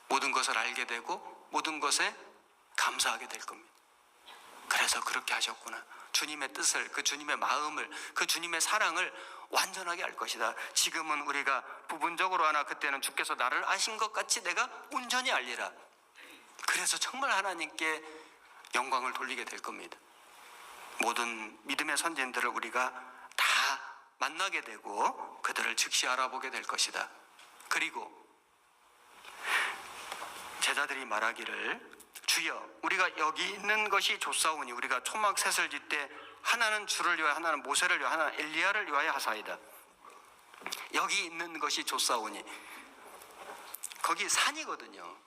모든 것을 알게 되고 모든 것에 감사하게 될 겁니다. 그래서 그렇게 하셨구나, 주님의 뜻을, 그 주님의 마음을, 그 주님의 사랑을 완전하게 알 것이다. 지금은 우리가 부분적으로 하나 그때는 주께서 나를 아신 것 같이 내가 온전히 알리라. 그래서 정말 하나님께 영광을 돌리게 될 겁니다. 모든 믿음의 선진들을 우리가 다 만나게 되고 그들을 즉시 알아보게 될 것이다. 그리고 제자들이 말하기를 주여 우리가 여기 있는 것이 좋사오니 우리가 초막 셋을 짓되 하나는 주를 위하여 하나는 모세를 위하여 하나는 엘리야를 위하여 하사이다. 여기 있는 것이 좋사오니 거기 산이거든요.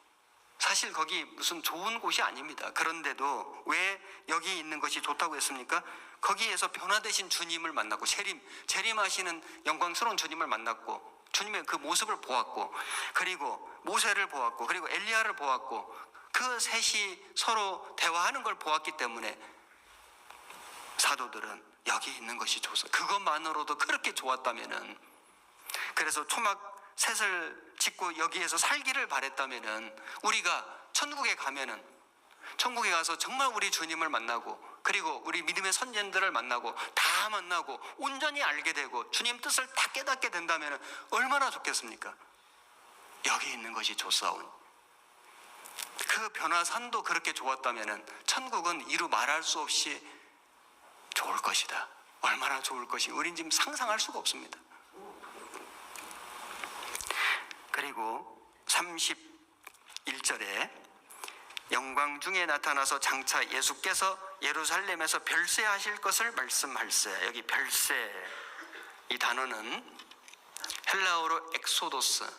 사실 거기 무슨 좋은 곳이 아닙니다. 그런데도 왜 여기 있는 것이 좋다고 했습니까? 거기에서 변화되신 주님을 만났고 재림하시는 영광스러운 주님을 만났고 주님의 그 모습을 보았고, 그리고 모세를 보았고, 그리고 엘리야를 보았고, 그 셋이 서로 대화하는 걸 보았기 때문에 사도들은 여기 있는 것이 좋소. 그것만으로도 그렇게 좋았다면은, 그래서 초막 셋을 짓고 여기에서 살기를 바랬다면은, 우리가 천국에 가면은, 천국에 가서 정말 우리 주님을 만나고, 그리고 우리 믿음의 선진들을 만나고, 다 만나고 온전히 알게 되고 주님 뜻을 다 깨닫게 된다면 얼마나 좋겠습니까? 여기 있는 것이 좋사오니. 그 변화산도 그렇게 좋았다면 천국은 이루 말할 수 없이 좋을 것이다. 얼마나 좋을 것이, 우린 지금 상상할 수가 없습니다. 그리고 31절에 영광 중에 나타나서 장차 예수께서 예루살렘에서 별세하실 것을 말씀할세. 여기 별세, 이 단어는 헬라어로 엑소도스입니다.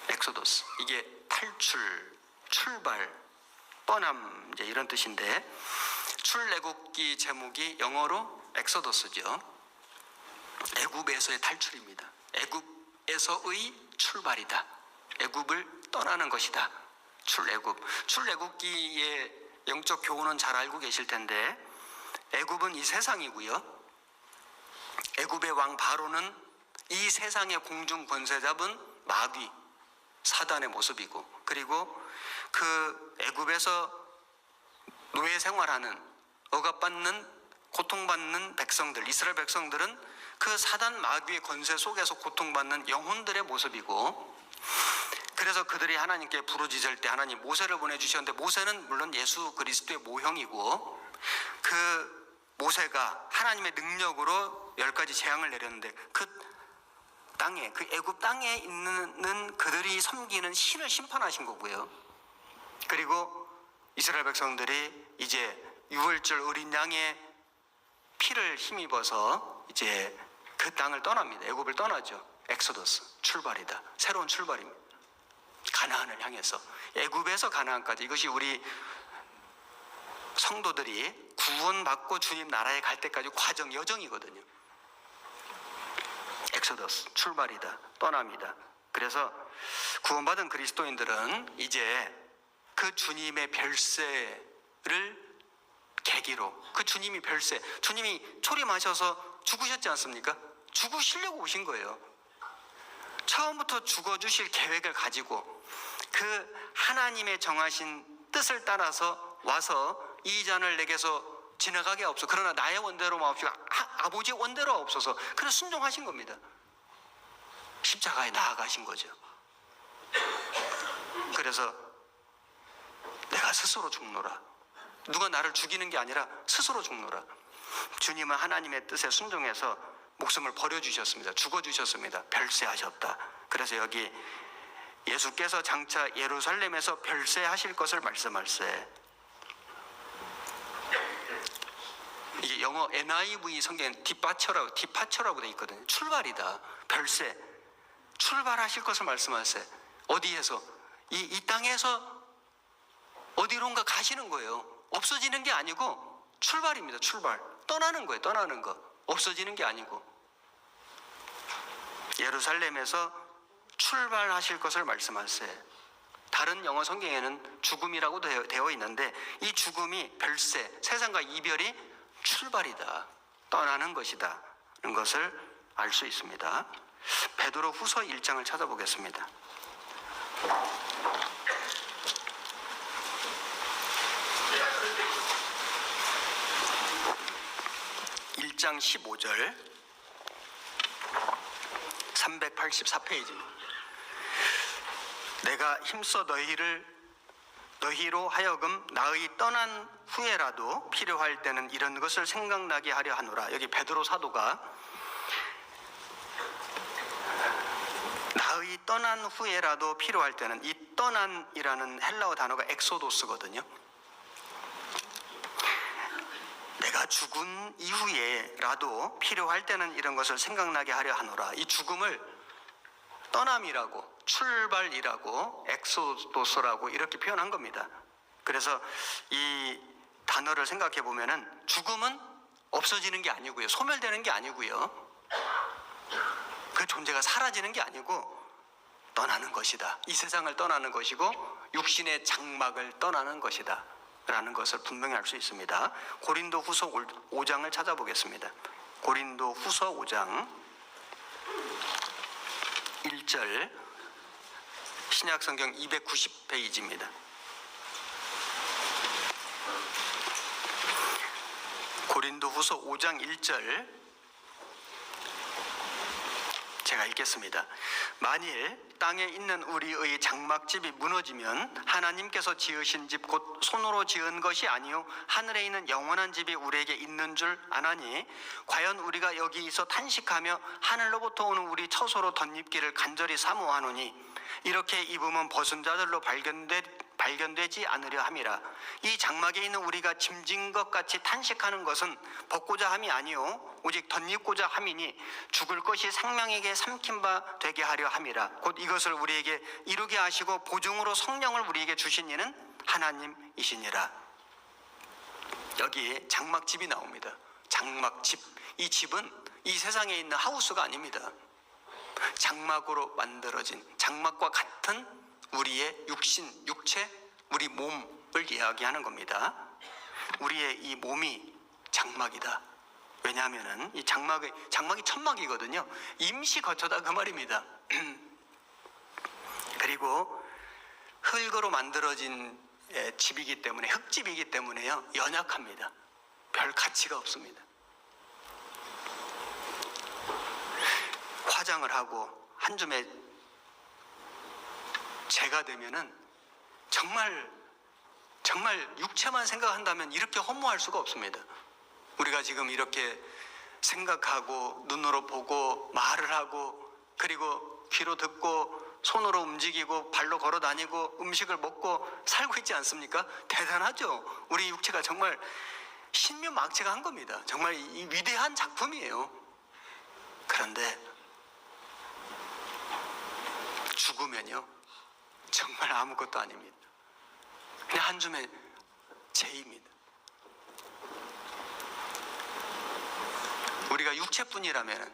엑소도스, 이게 탈출, 출발, 떠남, 이제 이런 뜻인데, 출애굽기 제목이 영어로 엑소도스죠. 애굽에서의 탈출입니다. 애굽에서의 출발이다. 애굽을 떠나는 것이다. 출애굽기의 영적 교훈은 잘 알고 계실 텐데, 애굽은 이 세상이고요, 애굽의 왕 바로는 이 세상의 공중 권세 잡은 마귀 사단의 모습이고, 그리고 그 애굽에서 노예 생활하는, 억압받는, 고통받는 백성들, 이스라엘 백성들은 그 사단 마귀의 권세 속에서 고통받는 영혼들의 모습이고, 그래서 그들이 하나님께 부르짖을 때 하나님 모세를 보내주셨는데, 모세는 물론 예수 그리스도의 모형이고, 그 모세가 하나님의 능력으로 10가지 재앙을 내렸는데, 그 땅에, 그 애굽 땅에 있는 그들이 섬기는 신을 심판하신 거고요. 그리고 이스라엘 백성들이 이제 유월절 어린 양의 피를 힘입어서 이제 그 땅을 떠납니다. 애굽을 떠나죠. 엑소더스, 출발이다. 새로운 출발입니다. 가나안을 향해서, 애굽에서 가나안까지. 이것이 우리 성도들이 구원받고 주님 나라에 갈 때까지 과정, 여정이거든요. 엑소더스, 출발이다, 떠납니다. 그래서 구원받은 그리스도인들은 이제 그 주님의 별세를 계기로, 그 주님이 별세, 주님이 초림하셔서 죽으셨지 않습니까? 죽으시려고 오신 거예요. 처음부터 죽어주실 계획을 가지고 그 하나님의 정하신 뜻을 따라서 와서 이 잔을 내게서 지나가게 없어. 그러나 나의 원대로 마옵시고 아버지의 원대로 없어서. 그래서 순종하신 겁니다. 십자가에 나아가신 거죠. 그래서 내가 스스로 죽노라. 누가 나를 죽이는 게 아니라 스스로 죽노라. 주님은 하나님의 뜻에 순종해서 목숨을 버려주셨습니다. 죽어주셨습니다. 별세하셨다. 그래서 여기 예수께서 장차 예루살렘에서 별세하실 것을 말씀할세. 이게 영어 NIV 성경엔 디파처라고 돼 있거든요. 출발이다. 별세. 출발하실 것을 말씀하세요. 어디에서? 이 땅에서 어디론가 가시는 거예요. 없어지는 게 아니고 출발입니다. 출발. 떠나는 거예요. 떠나는 거. 없어지는 게 아니고. 예루살렘에서 출발하실 것을 말씀하세요. 다른 영어 성경에는 죽음이라고 되어 있는데, 이 죽음이 별세, 세상과 이별이 출발이다. 떠나는 것이다. 이런 것을 알 수 있습니다. 베드로 후서 1장을 찾아보겠습니다. 1장 15절, 384페이지. 내가 힘써 너희로 하여금 나의 떠난 후에라도 필요할 때는 이런 것을 생각나게 하려 하노라. 여기 베드로 사도가 나의 떠난 후에라도 필요할 때는, 이 떠난이라는 헬라어 단어가 엑소도스거든요. 내가 죽은 이후에라도 필요할 때는 이런 것을 생각나게 하려 하노라. 이 죽음을 떠남이라고, 출발이라고 엑소도스라고 이렇게 표현한 겁니다. 그래서 이 단어를 생각해 보면은 죽음은 없어지는 게 아니고요, 소멸되는 게 아니고요, 그 존재가 사라지는 게 아니고 떠나는 것이다. 이 세상을 떠나는 것이고 육신의 장막을 떠나는 것이다 라는 것을 분명히 알 수 있습니다. 고린도후서 5장을 찾아보겠습니다. 고린도후서 5장 1절, 신약성경 290페이지입니다. 고린도후서 5장 1절 제가 읽겠습니다. 만일 땅에 있는 우리의 장막집이 무너지면 하나님께서 지으신 집 곧 손으로 지은 것이 아니요 하늘에 있는 영원한 집이 우리에게 있는 줄 아나니 과연 우리가 여기서 탄식하며 하늘로부터 오는 우리 처소로 덧입기를 간절히 사모하노니 이렇게 입으면 벗은 자들로 발견되지 않으려 함이라. 이 장막에 있는 우리가 짐진 것 같이 탄식하는 것은 벗고자 함이 아니요 오직 덧입고자 함이니 죽을 것이 생명에게 삼킨 바 되게 하려 함이라. 곧 이것을 우리에게 이루게 하시고 보증으로 성령을 우리에게 주신 이는 하나님이시니라. 여기 장막집이 나옵니다. 장막집. 이 집은 이 세상에 있는 하우스가 아닙니다. 장막으로 만들어진, 장막과 같은 우리의 육신, 육체, 우리 몸을 이야기하는 겁니다. 우리의 이 몸이 장막이다. 왜냐하면은 이 장막이 천막이거든요. 임시 거처다 그 말입니다. 그리고 흙으로 만들어진 집이기 때문에, 흙집이기 때문에요, 연약합니다. 별 가치가 없습니다. 화장을 하고 한 줌의 재가 되면은 정말 육체만 생각한다면 이렇게 허무할 수가 없습니다. 우리가 지금 이렇게 생각하고 눈으로 보고 말을 하고 그리고 귀로 듣고 손으로 움직이고 발로 걸어 다니고 음식을 먹고 살고 있지 않습니까? 대단하죠. 우리 육체가 정말 신묘막체가 한 겁니다. 정말 이 위대한 작품이에요. 그런데 죽으면요 정말 아무것도 아닙니다. 그냥 한 줌의 재입니다. 우리가 육체뿐이라면,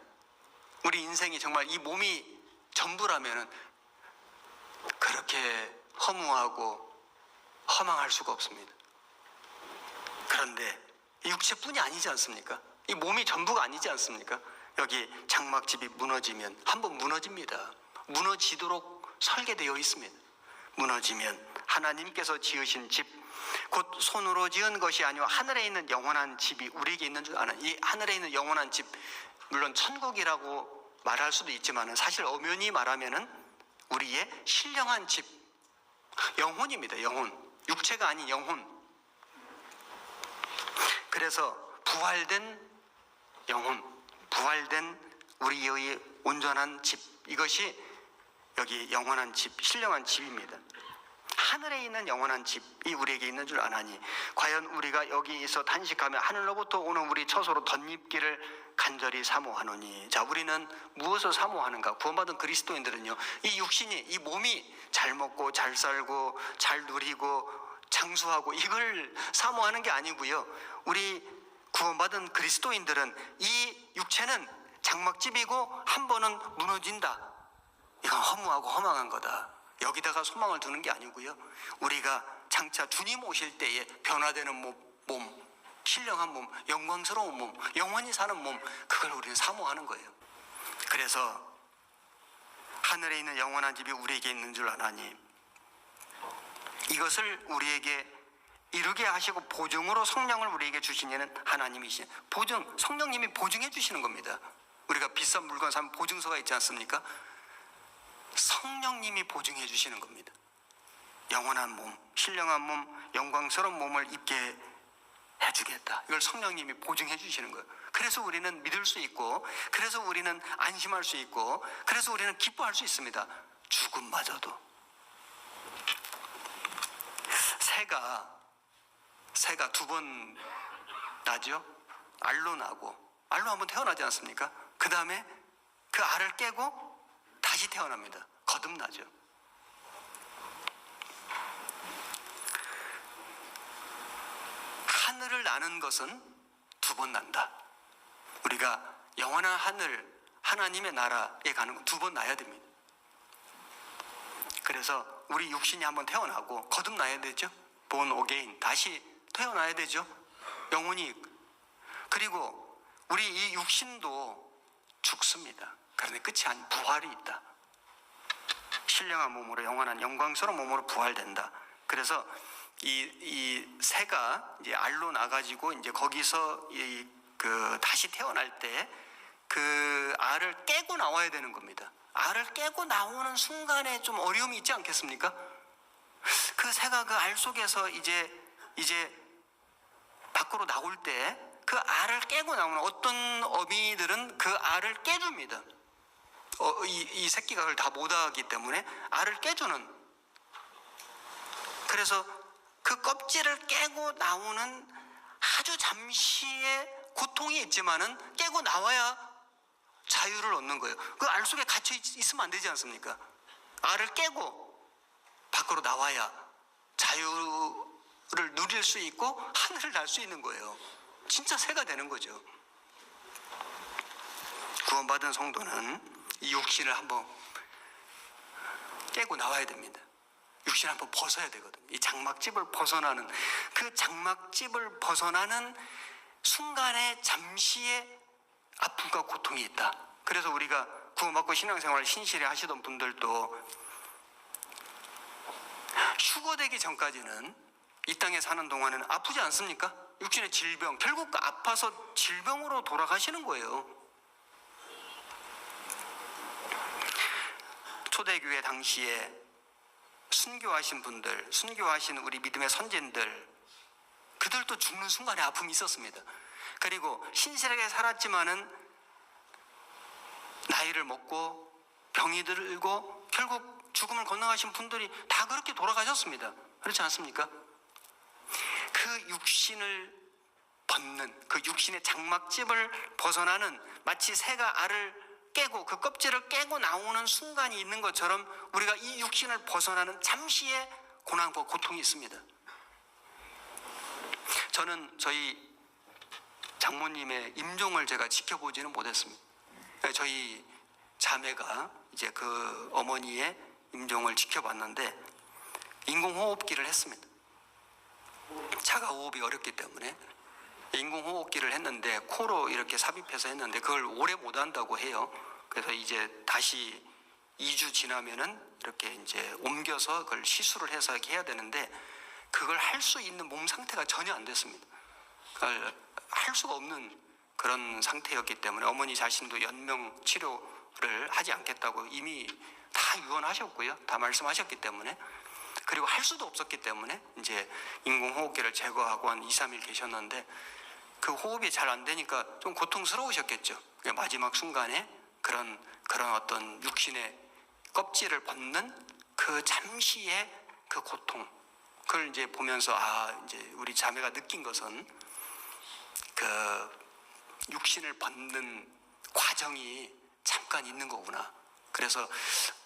우리 인생이 정말 이 몸이 전부라면 그렇게 허무하고 허망할 수가 없습니다. 그런데 이 육체뿐이 아니지 않습니까? 이 몸이 전부가 아니지 않습니까? 여기 장막집이 무너지면 한번 무너집니다. 무너지도록 설계되어 있습니다. 무너지면 하나님께서 지으신 집, 곧 손으로 지은 것이 아니오 하늘에 있는 영원한 집이 우리에게 있는 줄 아는, 이 하늘에 있는 영원한 집, 물론 천국이라고 말할 수도 있지만 사실 엄연히 말하면은 우리의 신령한 집, 영혼입니다. 영혼, 육체가 아닌 영혼. 그래서 부활된 영혼, 부활된 우리의 온전한 집, 이것이 여기 영원한 집, 신령한 집입니다. 하늘에 있는 영원한 집이 우리에게 있는 줄 아나니 과연 우리가 여기서 탄식하며 하늘로부터 오는 우리 처소로 덧입기를 간절히 사모하노니. 자, 우리는 무엇을 사모하는가? 구원받은 그리스도인들은요, 이 육신이, 이 몸이 잘 먹고 잘 살고 잘 누리고 장수하고 이걸 사모하는 게 아니고요, 우리 구원받은 그리스도인들은 이 육체는 장막집이고 한 번은 무너진다, 이건 허무하고 허망한 거다, 여기다가 소망을 두는 게 아니고요, 우리가 장차 주님 오실 때에 변화되는 몸, 신령한 몸, 영광스러운 몸, 영원히 사는 몸, 그걸 우리는 사모하는 거예요. 그래서 하늘에 있는 영원한 집이 우리에게 있는 줄 아나니 이것을 우리에게 이루게 하시고 보증으로 성령을 우리에게 주시니는 하나님이신, 보증, 성령님이 보증해 주시는 겁니다. 우리가 비싼 물건 사면 보증서가 있지 않습니까? 성령님이 보증해 주시는 겁니다. 영원한 몸, 신령한 몸, 영광스러운 몸을 입게 해주겠다, 이걸 성령님이 보증해 주시는 거예요. 그래서 우리는 믿을 수 있고, 그래서 우리는 안심할 수 있고, 그래서 우리는 기뻐할 수 있습니다. 죽음마저도. 새가 두 번 나죠. 알로 나고, 알로 한번 태어나지 않습니까? 그 다음에 그 알을 깨고 다시 태어납니다. 거듭나죠. 하늘을 나는 것은 두 번 난다. 우리가 영원한 하늘, 하나님의 나라에 가는 건 두 번 나야 됩니다. 그래서 우리 육신이 한번 태어나고 거듭나야 되죠. born again, 다시 태어나야 되죠. 영혼이. 그리고 우리 이 육신도 죽습니다. 그런데 끝이 아닌 부활이 있다. 신령한 몸으로, 영원한 영광스러운 몸으로 부활된다. 그래서 이 새가 이제 알로 나가지고 이제 거기서 다시 태어날 때 그 알을 깨고 나와야 되는 겁니다. 알을 깨고 나오는 순간에 좀 어려움이 있지 않겠습니까? 그 새가 그 알 속에서 이제 밖으로 나올 때 그 알을 깨고 나오는, 어떤 어미들은 그 알을 깨줍니다. 이 새끼가 그걸 다 못하기 때문에 알을 깨주는. 그래서 그 껍질을 깨고 나오는 아주 잠시의 고통이 있지만은 깨고 나와야 자유를 얻는 거예요. 그 알 속에 갇혀 있으면 안 되지 않습니까? 알을 깨고 밖으로 나와야 자유를 누릴 수 있고 하늘을 날 수 있는 거예요. 진짜 새가 되는 거죠. 구원받은 성도는 이 육신을 한번 깨고 나와야 됩니다. 육신을 한번 벗어야 되거든요. 이 장막집을 벗어나는, 그 장막집을 벗어나는 순간에 잠시의 아픔과 고통이 있다. 그래서 우리가 구원받고 신앙생활을 신실히 하시던 분들도 휴거되기 전까지는, 이 땅에 사는 동안에는 아프지 않습니까? 육신의 질병, 결국 아파서 질병으로 돌아가시는 거예요. 초대교회 당시에 순교하신 분들, 순교하신 우리 믿음의 선진들, 그들도 죽는 순간에 아픔이 있었습니다. 그리고 신실하게 살았지만은 나이를 먹고 병이 들고 결국 죽음을 건너가신 분들이 다 그렇게 돌아가셨습니다. 그렇지 않습니까? 그 육신을 벗는, 그 육신의 장막집을 벗어나는, 마치 새가 알을 깨고 그 껍질을 깨고 나오는 순간이 있는 것처럼 우리가 이 육신을 벗어나는 잠시의 고난과 고통이 있습니다. 저는 저희 장모님의 임종을 제가 지켜보지는 못했습니다. 저희 자매가 이제 그 어머니의 임종을 지켜봤는데 인공호흡기를 했습니다. 자가호흡이 어렵기 때문에 인공호흡기를 했는데 코로 이렇게 삽입해서 했는데 그걸 오래 못 한다고 해요. 그래서 이제 다시 2주 지나면은 이렇게 이제 옮겨서 그걸 시술을 해서 이렇게 해야 되는데 그걸 할 수 있는 몸 상태가 전혀 안 됐습니다. 그걸 할 수가 없는 그런 상태였기 때문에 어머니 자신도 연명 치료를 하지 않겠다고 이미 다 유언하셨고요. 다 말씀하셨기 때문에, 그리고 할 수도 없었기 때문에 이제 인공호흡기를 제거하고 한 2, 3일 계셨는데 그 호흡이 잘 안 되니까 좀 고통스러우셨겠죠. 마지막 순간에 그런 어떤 육신의 껍질을 벗는 그 잠시의 그 고통, 그걸 이제 보면서 이제 우리 자매가 느낀 것은 그 육신을 벗는 과정이 잠깐 있는 거구나. 그래서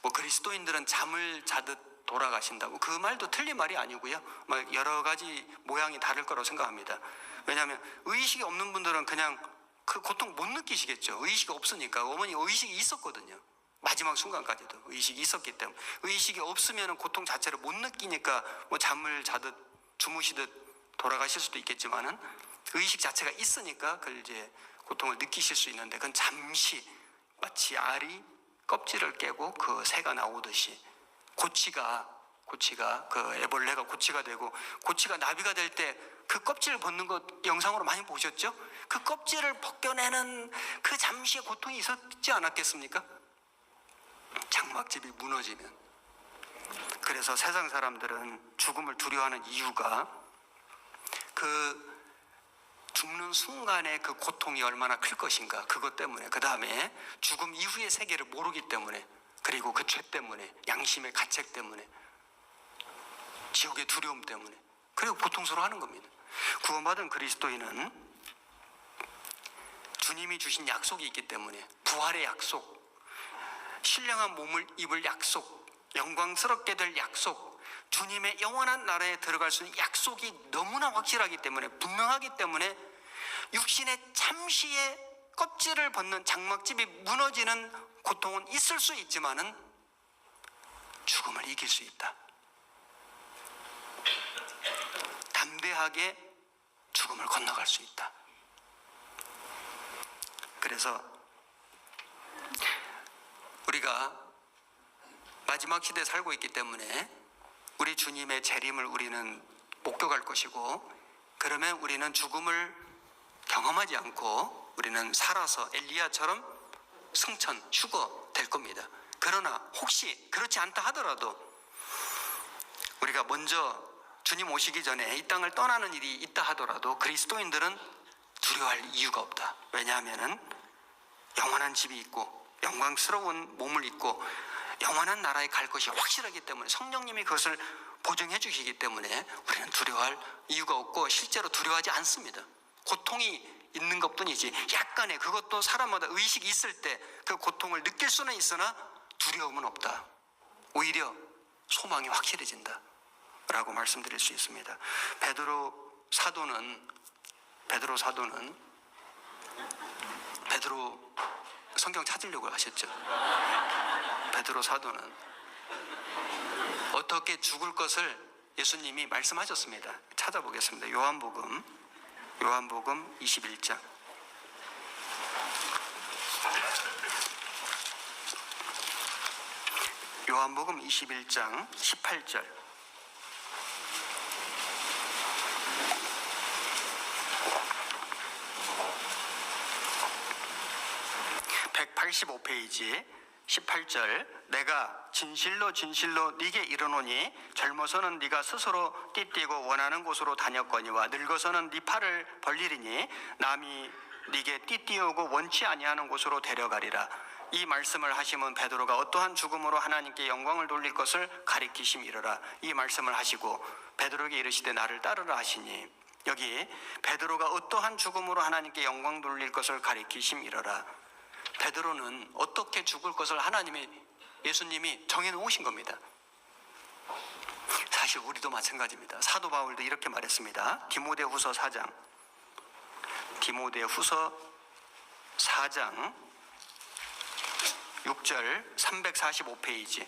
뭐 그리스도인들은 잠을 자듯 돌아가신다고, 그 말도 틀린 말이 아니고요. 여러 가지 모양이 다를 거라고 생각합니다. 왜냐하면 의식이 없는 분들은 그냥 그 고통 못 느끼시겠죠. 의식이 없으니까. 어머니 의식이 있었거든요. 마지막 순간까지도 의식이 있었기 때문에. 의식이 없으면 고통 자체를 못 느끼니까 뭐 잠을 자듯 주무시듯 돌아가실 수도 있겠지만은 의식 자체가 있으니까 그걸 이제 고통을 느끼실 수 있는데, 그건 잠시 마치 알이 껍질을 깨고 그 새가 나오듯이 고치가 그 애벌레가 고치가 되고 고치가 나비가 될 때 그 껍질을 벗는 것 영상으로 많이 보셨죠? 그 껍질을 벗겨내는 그 잠시의 고통이 있었지 않았겠습니까? 장막집이 무너지면. 그래서 세상 사람들은 죽음을 두려워하는 이유가 그 죽는 순간에 그 고통이 얼마나 클 것인가, 그것 때문에, 그 다음에 죽음 이후의 세계를 모르기 때문에, 그리고 그 죄 때문에, 양심의 가책 때문에, 지옥의 두려움 때문에, 그리고 고통스러워하는 겁니다. 구원받은 그리스도인은 주님이 주신 약속이 있기 때문에, 부활의 약속, 신령한 몸을 입을 약속, 영광스럽게 될 약속, 주님의 영원한 나라에 들어갈 수 있는 약속이 너무나 확실하기 때문에, 분명하기 때문에 육신의 잠시의 껍질을 벗는 장막집이 무너지는 고통은 있을 수 있지만은 죽음을 이길 수 있다. 담대하게 죽음을 건너갈 수 있다. 그래서 우리가 마지막 시대에 살고 있기 때문에 우리 주님의 재림을 우리는 목격할 것이고, 그러면 우리는 죽음을 경험하지 않고 우리는 살아서 엘리야처럼 승천, 휴거 될 겁니다. 그러나 혹시 그렇지 않다 하더라도 우리가 먼저 주님 오시기 전에 이 땅을 떠나는 일이 있다 하더라도 그리스도인들은 두려워할 이유가 없다. 왜냐하면 영원한 집이 있고 영광스러운 몸을 입고 영원한 나라에 갈 것이 확실하기 때문에, 성령님이 그것을 보증해 주시기 때문에 우리는 두려워할 이유가 없고 실제로 두려워하지 않습니다. 고통이 있는 것뿐이지, 약간의, 그것도 사람마다 의식이 있을 때 그 고통을 느낄 수는 있으나 두려움은 없다. 오히려 소망이 확실해진다 라고 말씀드릴 수 있습니다. 베드로 사도는 성경 찾으려고 하셨죠. 베드로 사도는 어떻게 죽을 것을 예수님이 말씀하셨습니다. 찾아보겠습니다. 요한복음 21장. 요한복음 21장 18절. 185페이지 18절. 내가 진실로 네게 이르노니 젊어서는 네가 스스로 띠띠고 원하는 곳으로 다녔거니와 늙어서는 네 팔을 벌리리니 남이 네게 띠띠우고 원치 아니하는 곳으로 데려가리라. 이 말씀을 하시면 베드로가 어떠한 죽음으로 하나님께 영광을 돌릴 것을 가리키심이로라. 이 말씀을 하시고 베드로에게 이르시되 나를 따르라 하시니, 여기 베드로가 어떠한 죽음으로 하나님께 영광 돌릴 것을 가리키심이로라. 베드로는 어떻게 죽을 것을 예수님이 정해놓으신 겁니다. 사실 우리도 마찬가지입니다. 사도 바울도 이렇게 말했습니다. 디모데후서 4장 6절 345페이지.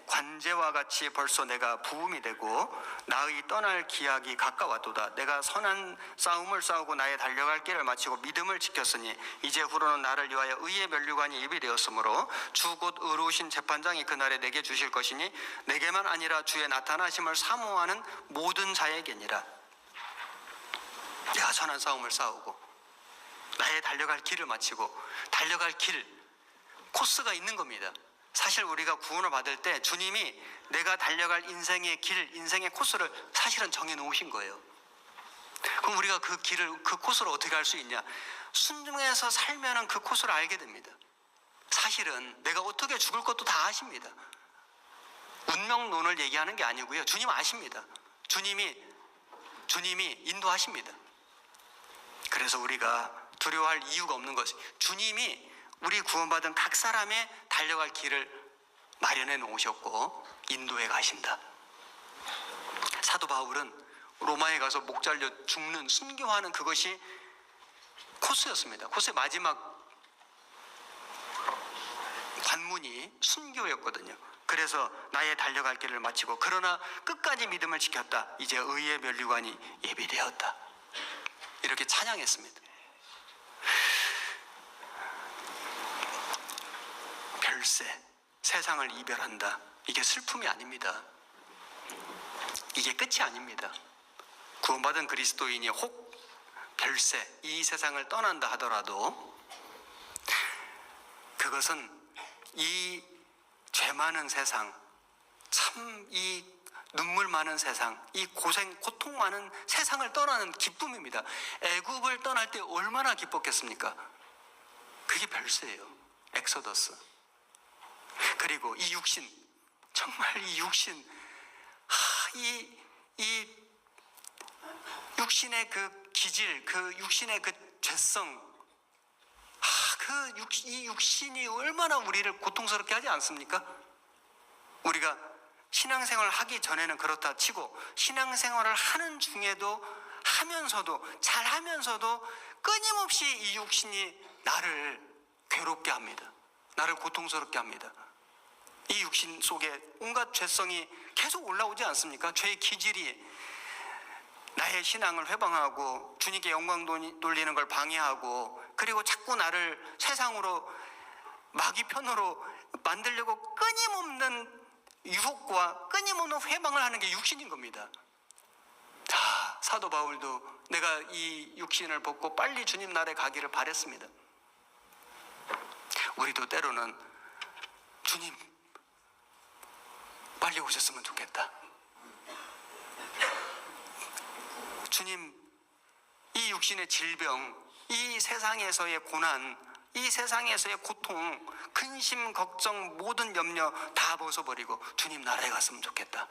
관제와 같이 벌써 내가 부음이 되고 나의 떠날 기약이 가까웠도다. 내가 선한 싸움을 싸우고 나의 달려갈 길을 마치고 믿음을 지켰으니 이제 후로는 나를 위하여 의의 면류관이 예비되었으므로 주 곧 의로우신 재판장이 그날에 내게 주실 것이니 내게만 아니라 주의 나타나심을 사모하는 모든 자에게니라. 내가 선한 싸움을 싸우고 나의 달려갈 길을 마치고, 달려갈 길, 코스가 있는 겁니다. 사실 우리가 구원을 받을 때 주님이 내가 달려갈 인생의 길, 인생의 코스를 사실은 정해놓으신 거예요. 그럼 우리가 그 길을, 그 코스를 어떻게 알 수 있냐? 순종해서 살면은 그 코스를 알게 됩니다. 사실은 내가 어떻게 죽을 것도 다 아십니다. 운명론을 얘기하는 게 아니고요. 주님 아십니다. 주님이 인도하십니다. 그래서 우리가 두려워할 이유가 없는 것이, 주님이 우리 구원받은 각 사람의 달려갈 길을 마련해 놓으셨고 인도해 가신다. 사도 바울은 로마에 가서 목 잘려 죽는, 순교하는 그것이 코스였습니다. 코스의 마지막 관문이 순교였거든요. 그래서 나의 달려갈 길을 마치고 그러나 끝까지 믿음을 지켰다. 이제 의의 면류관이 예비되었다. 이렇게 찬양했습니다. 별세, 세상을 이별한다. 이게 슬픔이 아닙니다. 이게 끝이 아닙니다. 구원받은 그리스도인이 혹 별세, 이 세상을 떠난다 하더라도 그것은 이 죄 많은 세상, 참 이 눈물 많은 세상, 이 고통 많은 세상을 떠나는 기쁨입니다. 애굽을 떠날 때 얼마나 기뻤겠습니까? 그게 별세예요. 엑소더스. 그리고 이 육신, 정말 이 육신, 이 육신의 그 기질, 그 육신의 그 죄성, 이 육신이 얼마나 우리를 고통스럽게 하지 않습니까? 우리가 신앙생활을 하기 전에는 그렇다 치고 신앙생활을 하는 중에도 잘하면서도 끊임없이 이 육신이 나를 괴롭게 합니다. 나를 고통스럽게 합니다. 이 육신 속에 온갖 죄성이 계속 올라오지 않습니까? 죄의 기질이 나의 신앙을 회방하고 주님께 영광 돌리는 걸 방해하고, 그리고 자꾸 나를 세상으로 마귀 편으로 만들려고 끊임없는 유혹과 끊임없는 회방을 하는 게 육신인 겁니다. 사도 바울도 내가 이 육신을 벗고 빨리 주님 나라에 가기를 바랬습니다. 우리도 때로는 주님 빨리 오셨으면 좋겠다. 주님, 이 육신의 질병, 이 세상에서의 고난, 이 세상에서의 고통, 근심, 걱정, 모든 염려 다 벗어버리고 주님 나라에 갔으면 좋겠다.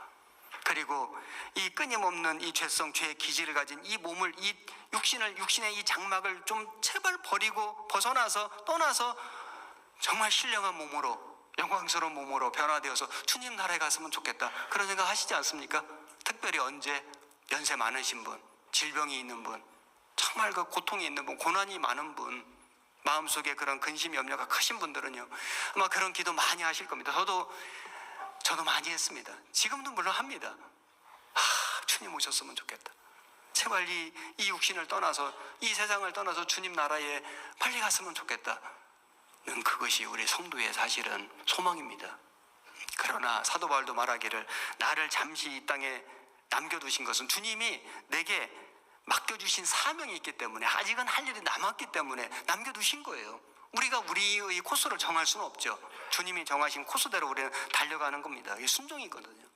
그리고 이 끊임없는 이 죄성, 죄의 기질을 가진 이 몸을, 이 육신의 이 장막을 좀 제발 버리고 떠나서 정말 신령한 몸으로, 영광스러운 몸으로 변화되어서 주님 나라에 갔으면 좋겠다. 그런 생각 하시지 않습니까? 특별히 언제? 연세 많으신 분, 질병이 있는 분, 정말 그 고통이 있는 분, 고난이 많은 분, 마음속에 그런 근심 염려가 크신 분들은요 아마 그런 기도 많이 하실 겁니다. 저도 많이 했습니다. 지금도 물론 합니다. 주님 오셨으면 좋겠다. 제발 이 육신을 떠나서, 이 세상을 떠나서 주님 나라에 빨리 갔으면 좋겠다. 그것이 우리 성도의 사실은 소망입니다. 그러나 사도 바울도 말하기를 나를 잠시 이 땅에 남겨두신 것은 주님이 내게 맡겨주신 사명이 있기 때문에, 아직은 할 일이 남았기 때문에 남겨두신 거예요. 우리가 우리의 코스를 정할 수는 없죠. 주님이 정하신 코스대로 우리는 달려가는 겁니다. 이게 순종이거든요.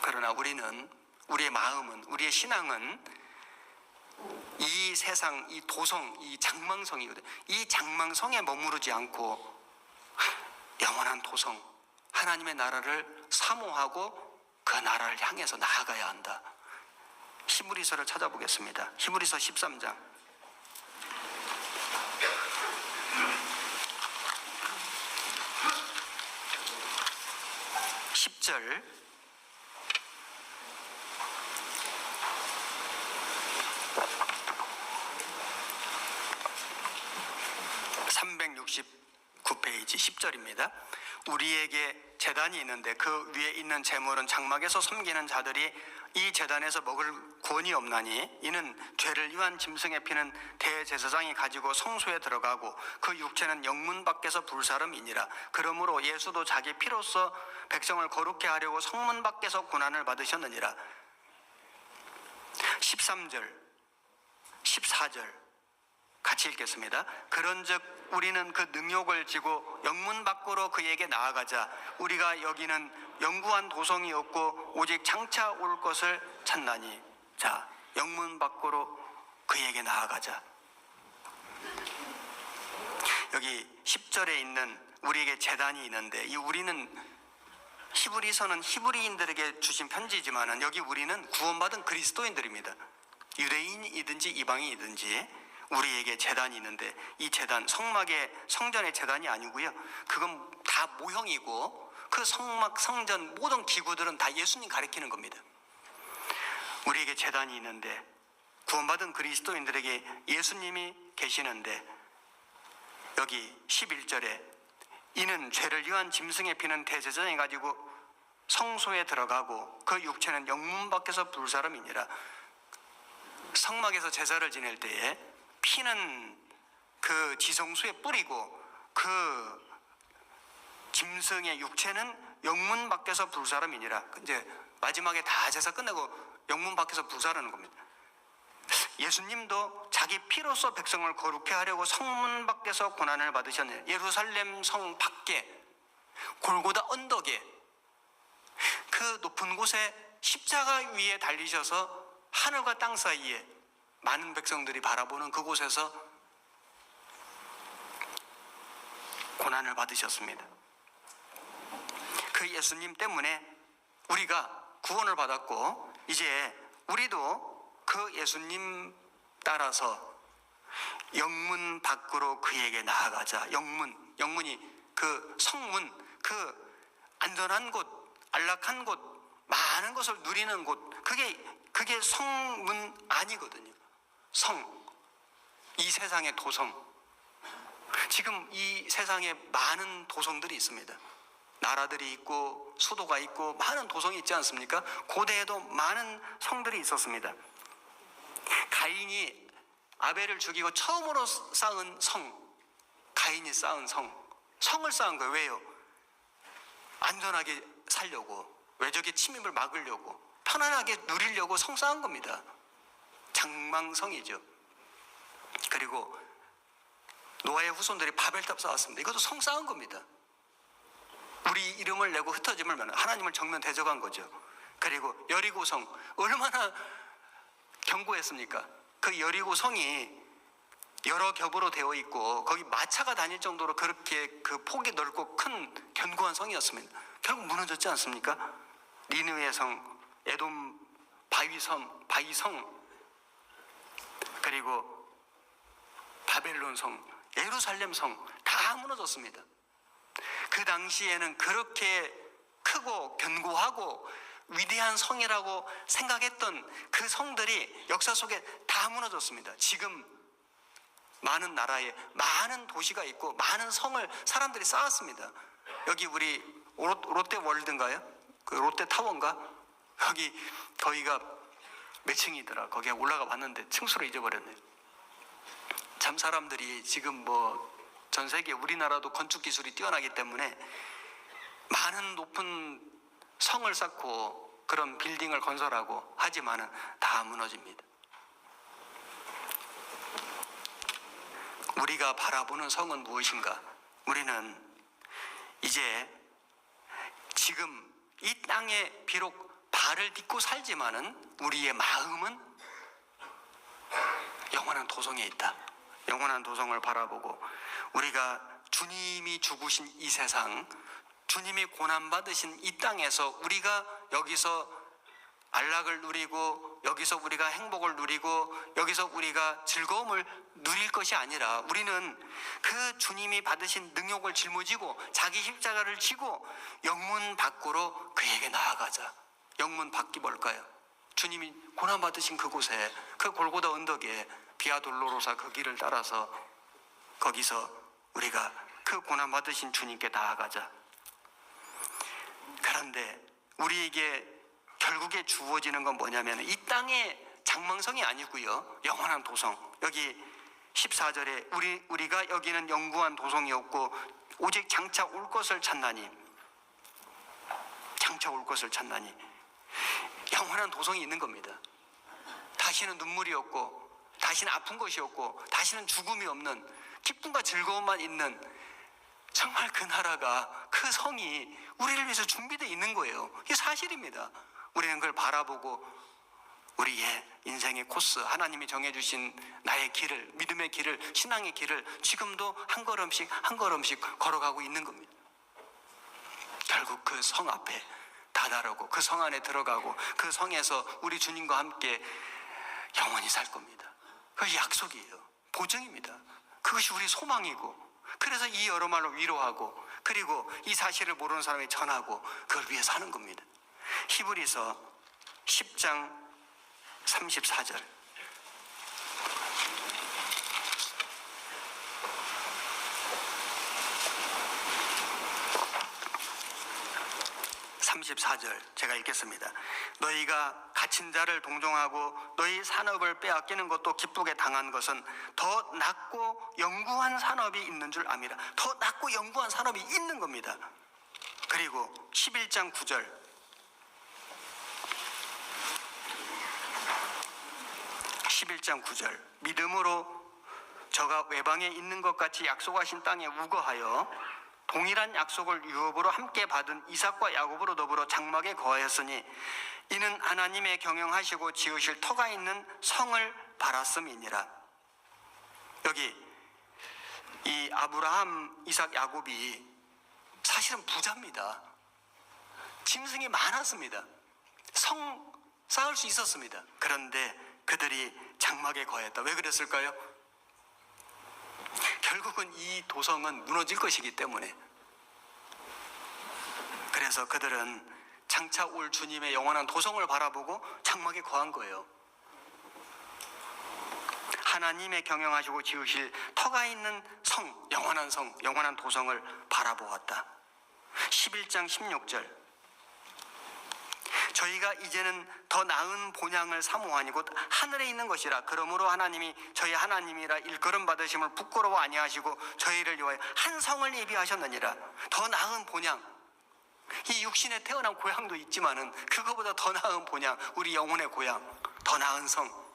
그러나 우리의 마음은, 우리의 신앙은 이 세상, 이 도성, 이 장망성이거든요. 이 장망성에 머무르지 않고 영원한 도성, 하나님의 나라를 사모하고 그 나라를 향해서 나아가야 한다. 히브리서를 찾아보겠습니다. 히브리서 13장 10절 369페이지 10절입니다. 우리에게 제단이 있는데 그 위에 있는 제물은 장막에서 섬기는 자들이 이 제단에서 먹을 권이 없나니 이는 죄를 위한 짐승의 피는 대제사장이 가지고 성소에 들어가고 그 육체는 영문 밖에서 불사름이니라. 그러므로 예수도 자기 피로써 백성을 거룩케 하려고 성문 밖에서 고난을 받으셨느니라. 13절 14절 같이 읽겠습니다. 그런즉 우리는 그 능욕을 지고 영문 밖으로 그에게 나아가자. 우리가 여기는 영구한 도성이 없고 오직 장차 올 것을 찾나니. 자, 영문 밖으로 그에게 나아가자. 여기 10절에 있는 우리에게 제단이 있는데, 이 우리는 히브리서는 히브리인들에게 주신 편지지만 여기 우리는 구원받은 그리스도인들입니다. 유대인이든지 이방인이든지 우리에게 제단이 있는데, 이 제단, 성전의 제단이 아니고요, 그건 다 모형이고 그 성막, 성전 모든 기구들은 다 예수님 가리키는 겁니다. 우리에게 제단이 있는데, 구원받은 그리스도인들에게 예수님이 계시는데, 여기 11절에 이는 죄를 위한 짐승의 피는 대제사장이 가지고 성소에 들어가고 그 육체는 영문 밖에서 불사름이니라. 성막에서 제사를 지낼 때에 피는 그 지성소에 뿌리고 그 짐승의 육체는 영문 밖에서 불사름이니라. 이제 마지막에 다 제사 끝내고 영문 밖에서 불사르는 겁니다. 예수님도 자기 피로써 백성을 거룩케 하려고 성문 밖에서 고난을 받으셨네요. 예루살렘 성 밖에 골고다 언덕에 그 높은 곳에 십자가 위에 달리셔서 하늘과 땅 사이에 많은 백성들이 바라보는 그곳에서 고난을 받으셨습니다. 그 예수님 때문에 우리가 구원을 받았고, 이제 우리도 그 예수님 따라서 영문 밖으로 그에게 나아가자. 영문이 그 성문, 그 안전한 곳, 안락한 곳, 많은 것을 누리는 곳, 그게 성문 아니거든요. 이 세상의 도성. 지금 이 세상에 많은 도성들이 있습니다. 나라들이 있고 수도가 있고 많은 도성이 있지 않습니까? 고대에도 많은 성들이 있었습니다. 가인이 아벨을 죽이고 처음으로 쌓은 가인이 쌓은 성을 쌓은 거예요. 왜요? 안전하게 살려고, 외적의 침입을 막으려고, 편안하게 누리려고 성 쌓은 겁니다. 장망성이죠. 그리고 노아의 후손들이 바벨탑 쌓았습니다. 이것도 성 쌓은 겁니다. 우리 이름을 내고 흩어짐을 하나님을 정면 대적한 거죠. 그리고 여리고성, 얼마나 견고했습니까? 그 여리고성이 여러 겹으로 되어 있고 거기 마차가 다닐 정도로 그렇게 그 폭이 넓고 큰 견고한 성이었습니다. 결국 무너졌지 않습니까? 니느웨 성, 에돔 바위성, 그리고 바벨론 성, 예루살렘 성 다 무너졌습니다. 그 당시에는 그렇게 크고 견고하고 위대한 성이라고 생각했던 그 성들이 역사 속에 다 무너졌습니다. 지금 많은 나라에 많은 도시가 있고 많은 성을 사람들이 쌓았습니다. 여기 우리 롯데월드인가요? 그 롯데타워인가? 거기가 몇 층이더라. 거기에 올라가 봤는데 층수를 잊어버렸네요. 참 사람들이 지금 전 세계 우리나라도 건축 기술이 뛰어나기 때문에 많은 높은 성을 쌓고 그런 빌딩을 건설하고 하지만은 다 무너집니다. 우리가 바라보는 성은 무엇인가? 우리는 이제 지금 이 땅에 비록 발을 딛고 살지만은 우리의 마음은 영원한 도성에 있다. 영원한 도성을 바라보고 우리가 주님이 죽으신 이 세상, 주님이 고난받으신 이 땅에서 우리가 여기서 안락을 누리고 여기서 우리가 행복을 누리고 여기서 우리가 즐거움을 누릴 것이 아니라 우리는 그 주님이 받으신 능욕을 짊어지고 자기 십자가를 지고 영문 밖으로 그에게 나아가자. 영문 밖이 뭘까요? 주님이 고난받으신 그곳에, 그 골고다 언덕에 비아 돌로로사 그 길을 따라서 거기서 우리가 그 고난받으신 주님께 나아가자. 그런데 우리에게 결국에 주어지는 건 뭐냐면 이 땅의 장망성이 아니고요, 영원한 도성. 여기 14절에 우리가 여기는 영구한 도성이 없고 오직 장차 올 것을 찾나니, 장차 올 것을 찾나니 영원한 도성이 있는 겁니다. 다시는 눈물이 없고 다시는 아픈 것이 없고 다시는 죽음이 없는 기쁨과 즐거움만 있는 정말 그 나라가, 그 성이 우리를 위해서 준비되어 있는 거예요. 이게 사실입니다. 우리는 그걸 바라보고 우리의 인생의 코스, 하나님이 정해주신 나의 길을, 믿음의 길을, 신앙의 길을 지금도 한 걸음씩 한 걸음씩 걸어가고 있는 겁니다. 결국 그 성 앞에 다다르고 그 성 안에 들어가고 그 성에서 우리 주님과 함께 영원히 살 겁니다. 그것이 약속이에요. 보증입니다. 그것이 우리 소망이고, 그래서 이 여러 말로 위로하고 그리고 이 사실을 모르는 사람에게 전하고 그걸 위해 사는 겁니다. 히브리서 10장 34절. 제가 읽겠습니다. 너희가 갇힌 자를 동정하고 너희 산업을 빼앗기는 것도 기쁘게 당한 것은 더 낮고 영구한 산업이 있는 줄 압니다. 더 낮고 영구한 산업이 있는 겁니다. 그리고 11장 9절. 11장 9절. 믿음으로 저가 외방에 있는 것 같이 약속하신 땅에 우거하여 동일한 약속을 유업으로 함께 받은 이삭과 야곱으로 더불어 장막에 거하였으니 이는 하나님의 경영하시고 지으실 터가 있는 성을 바랐음이니라. 여기 이 아브라함, 이삭, 야곱이 사실은 부자입니다. 짐승이 많았습니다. 성 쌓을 수 있었습니다. 그런데 그들이 장막에 거했다. 왜 그랬을까요? 결국은 이 도성은 무너질 것이기 때문에, 그래서 그들은 장차 올 주님의 영원한 도성을 바라보고 장막에 거한 거예요. 하나님의 경영하시고 지으실 터가 있는 성, 영원한 도성을 바라보았다. 11장 16절, 저희가 이제는 더 나은 본향을 사모하니 곧 하늘에 있는 것이라. 그러므로 하나님이 저희 하나님이라 일컬음 받으심을 부끄러워 아니하시고 저희를 위하여 한 성을 예비하셨느니라. 더 나은 본향, 이 육신에 태어난 고향도 있지만은 그거보다 더 나은 본향, 우리 영혼의 고향, 더 나은 성,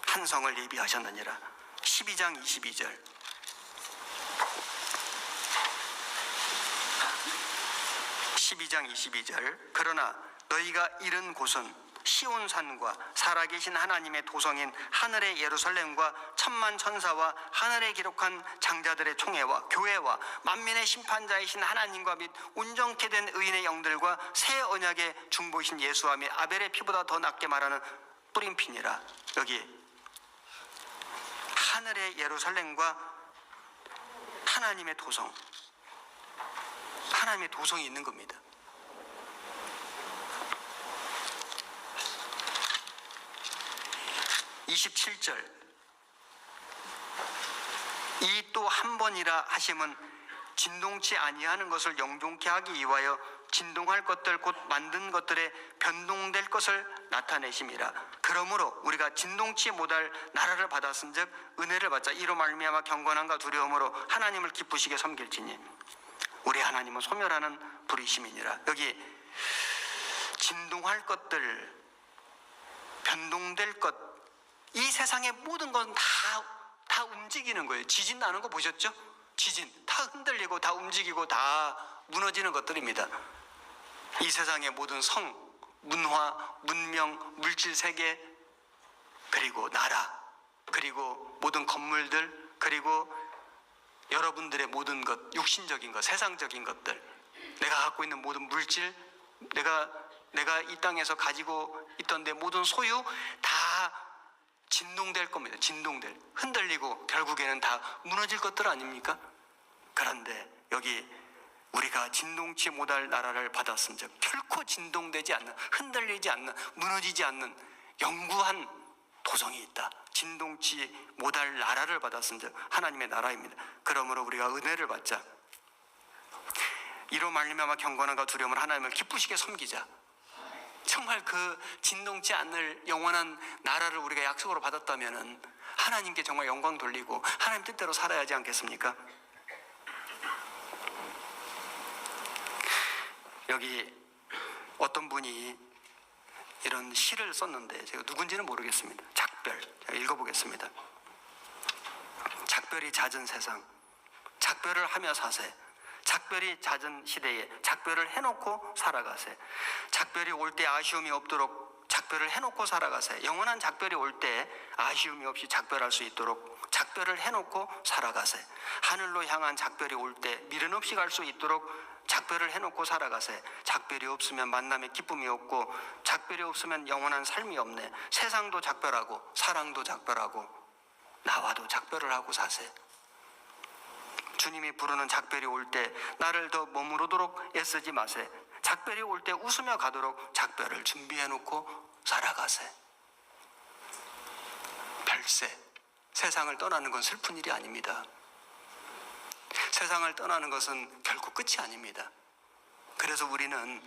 한 성을 예비하셨느니라. 12장 22절, 그러나 너희가 이른 곳은 시온산과 살아계신 하나님의 도성인 하늘의 예루살렘과 천만 천사와 하늘에 기록한 장자들의 총회와 교회와 만민의 심판자이신 하나님과 및 온전케 된 의인의 영들과 새 언약의 중보이신 예수와 및 아벨의 피보다 더 낫게 말하는 뿌림피니라. 여기 하늘의 예루살렘과 하나님의 도성, 하나님의 도성이 있는 겁니다. 27절, 이 또 한 번이라 하심은 진동치 아니하는 것을 영종케 하기 위하여 진동할 것들 곧 만든 것들에 변동될 것을 나타내심이라. 그러므로 우리가 진동치 못할 나라를 받았은즉 은혜를 받자. 이로 말미암아 경건함과 두려움으로 하나님을 기쁘시게 섬길지니 우리 하나님은 소멸하는 불이심이니라. 여기 진동할 것들, 변동될 것, 이 세상의 모든 건 다 움직이는 거예요. 지진 나는 거 보셨죠? 지진 다 흔들리고 다 움직이고 다 무너지는 것들입니다. 이 세상의 모든 성, 문화, 문명, 물질 세계, 그리고 나라, 그리고 모든 건물들, 그리고 여러분들의 모든 것, 육신적인 것, 세상적인 것들, 내가 갖고 있는 모든 물질, 내가 이 땅에서 가지고 있던 데 모든 소유 다 진동될 겁니다. 진동될, 흔들리고 결국에는 다 무너질 것들 아닙니까? 그런데 여기 우리가 진동치 못할 나라를 받았은즉 결코 진동되지 않는, 흔들리지 않는, 무너지지 않는 영구한 도성이 있다. 진동치 못할 나라를 받았은즉 하나님의 나라입니다. 그러므로 우리가 은혜를 받자. 이로 말미암아 경건함과 두려움을 하나님을 기쁘시게 섬기자. 정말 그 진동치 않을 영원한 나라를 우리가 약속으로 받았다면은 하나님께 정말 영광 돌리고 하나님 뜻대로 살아야 하지 않겠습니까? 여기 어떤 분이 이런 시를 썼는데 제가 누군지는 모르겠습니다. 작별, 제가 읽어보겠습니다. 작별이 잦은 세상, 작별을 하며 사세. 작별이 잦은 시대에 작별을 해놓고 살아가세. 작별이 올 때 아쉬움이 없도록 작별을 해놓고 살아가세. 영원한 작별이 올 때 아쉬움이 없이 작별할 수 있도록 작별을 해놓고 살아가세. 하늘로 향한 작별이 올 때 미련 없이 갈 수 있도록 작별을 해놓고 살아가세. 작별이 없으면 만남의 기쁨이 없고 작별이 없으면 영원한 삶이 없네. 세상도 작별하고 사랑도 작별하고 나와도 작별을 하고 사세. 주님이 부르는 작별이 올 때 나를 더 머무르도록 애쓰지 마세. 작별이 올 때 웃으며 가도록 작별을 준비해놓고 살아가세. 별세, 세상을 떠나는 건 슬픈 일이 아닙니다. 세상을 떠나는 것은 결코 끝이 아닙니다. 그래서 우리는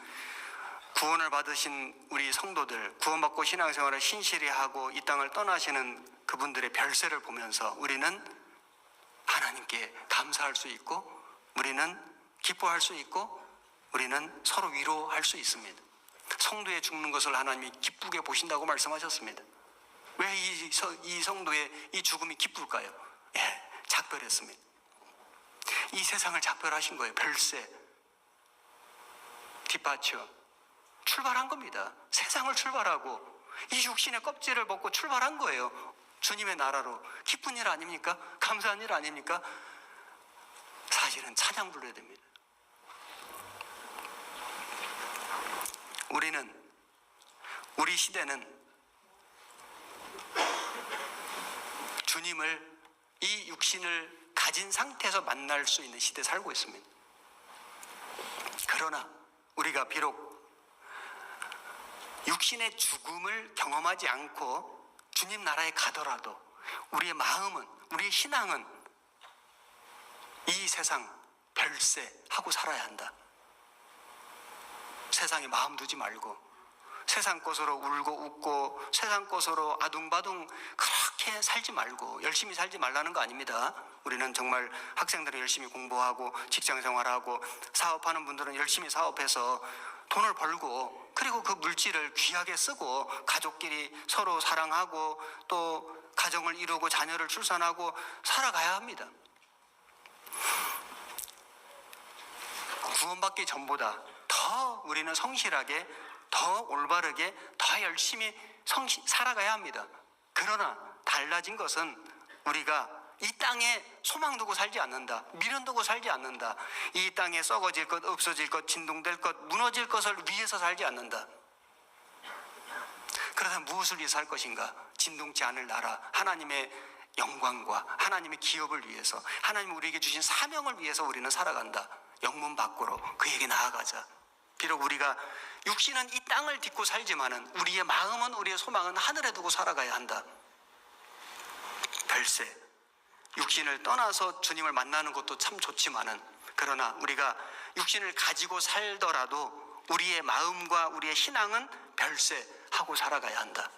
구원을 받으신 우리 성도들, 구원받고 신앙생활을 신실히 하고 이 땅을 떠나시는 그분들의 별세를 보면서 우리는 하나님께 감사할 수 있고, 우리는 기뻐할 수 있고, 우리는 서로 위로할 수 있습니다. 성도의 죽는 것을 하나님이 기쁘게 보신다고 말씀하셨습니다. 왜 이 성도의 이 죽음이 기쁠까요? 예, 작별했습니다. 이 세상을 작별하신 거예요. 별세, 디파처, 출발한 겁니다. 세상을 출발하고 이 육신의 껍질을 벗고 출발한 거예요. 주님의 나라로. 기쁜 일 아닙니까? 감사한 일 아닙니까? 사실은 찬양 불러야 됩니다. 우리 시대는 주님을, 이 육신을 가진 상태에서 만날 수 있는 시대에 살고 있습니다. 그러나 우리가 비록 육신의 죽음을 경험하지 않고 주님 나라에 가더라도 우리의 마음은, 우리의 신앙은 이 세상 별세하고 살아야 한다. 세상에 마음 두지 말고 세상 것으로 울고 웃고 세상 것으로 아둥바둥 그렇게 살지 말고 열심히 살지 말라는 거 아닙니다. 우리는 정말 학생들은 열심히 공부하고 직장생활하고 사업하는 분들은 열심히 사업해서 돈을 벌고 그리고 그 물질을 귀하게 쓰고 가족끼리 서로 사랑하고 또 가정을 이루고 자녀를 출산하고 살아가야 합니다. 구원받기 전보다 더 우리는 성실하게, 더 올바르게, 더 열심히 살아가야 합니다. 그러나 달라진 것은 우리가 이 땅에 소망 두고 살지 않는다. 미련 두고 살지 않는다. 이 땅에 썩어질 것, 없어질 것, 진동될 것, 무너질 것을 위해서 살지 않는다. 그러다 무엇을 위해서 살 것인가? 진동치 않을 나라, 하나님의 영광과 하나님의 기업을 위해서, 하나님 우리에게 주신 사명을 위해서 우리는 살아간다. 영문 밖으로 그에게 나아가자. 비록 우리가 육신은 이 땅을 딛고 살지만은 우리의 마음은, 우리의 소망은 하늘에 두고 살아가야 한다. 별세 육신을 떠나서 주님을 만나는 것도 참 좋지만은, 그러나 우리가 육신을 가지고 살더라도 우리의 마음과 우리의 신앙은 별세하고 살아가야 한다.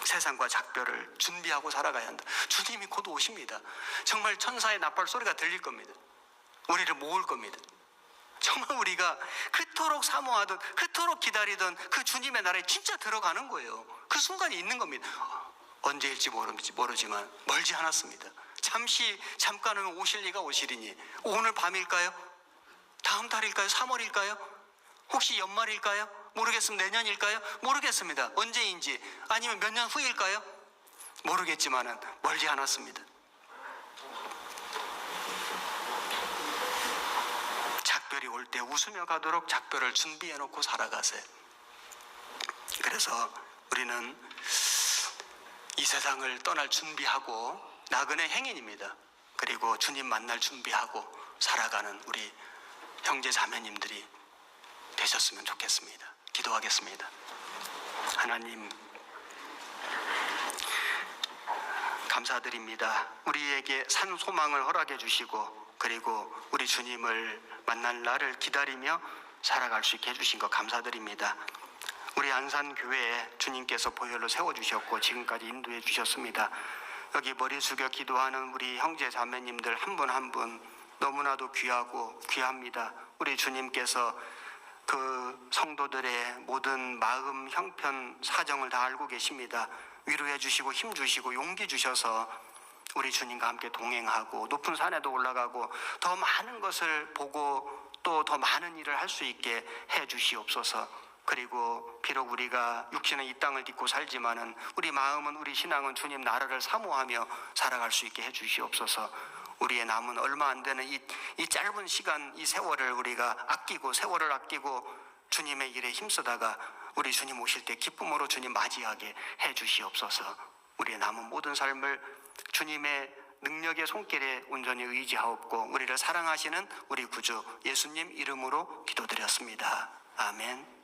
세상과 작별을 준비하고 살아가야 한다. 주님이 곧 오십니다. 정말 천사의 나팔 소리가 들릴 겁니다. 우리를 모을 겁니다. 정말 우리가 그토록 사모하던, 그토록 기다리던 그 주님의 나라에 진짜 들어가는 거예요. 그 순간이 있는 겁니다. 언제일지 모르지만 멀지 않았습니다. 잠깐 후면 오실 리가 오시리니, 오늘 밤일까요? 다음 달일까요? 3월일까요? 혹시 연말일까요? 모르겠습니다. 내년일까요? 모르겠습니다. 언제인지, 아니면 몇 년 후일까요? 모르겠지만은 멀지 않았습니다. 작별이 올 때 웃으며 가도록 작별을 준비해 놓고 살아가세요. 그래서 우리는 이 세상을 떠날 준비하고 나그네 행인입니다. 그리고 주님 만날 준비하고 살아가는 우리 형제 자매님들이 되셨으면 좋겠습니다. 기도하겠습니다. 하나님, 감사드립니다. 우리에게 산 소망을 허락해 주시고 그리고 우리 주님을 만날 날을 기다리며 살아갈 수 있게 해주신 것 감사드립니다. 우리 안산교회에 주님께서 보혈로 세워주셨고 지금까지 인도해 주셨습니다. 여기 머리 숙여 기도하는 우리 형제 자매님들 한 분 한 분 너무나도 귀하고 귀합니다. 우리 주님께서 그 성도들의 모든 마음, 형편, 사정을 다 알고 계십니다. 위로해 주시고 힘 주시고 용기 주셔서 우리 주님과 함께 동행하고 높은 산에도 올라가고 더 많은 것을 보고 또 더 많은 일을 할 수 있게 해 주시옵소서. 그리고 비록 우리가 육신은 이 땅을 딛고 살지만은 우리 마음은, 우리 신앙은 주님 나라를 사모하며 살아갈 수 있게 해 주시옵소서. 우리의 남은 얼마 안 되는 이 짧은 시간, 이 세월을 우리가 세월을 아끼고 주님의 일에 힘쓰다가 우리 주님 오실 때 기쁨으로 주님 맞이하게 해 주시옵소서. 우리의 남은 모든 삶을 주님의 능력의 손길에 온전히 의지하옵고 우리를 사랑하시는 우리 구주 예수님 이름으로 기도드렸습니다. 아멘.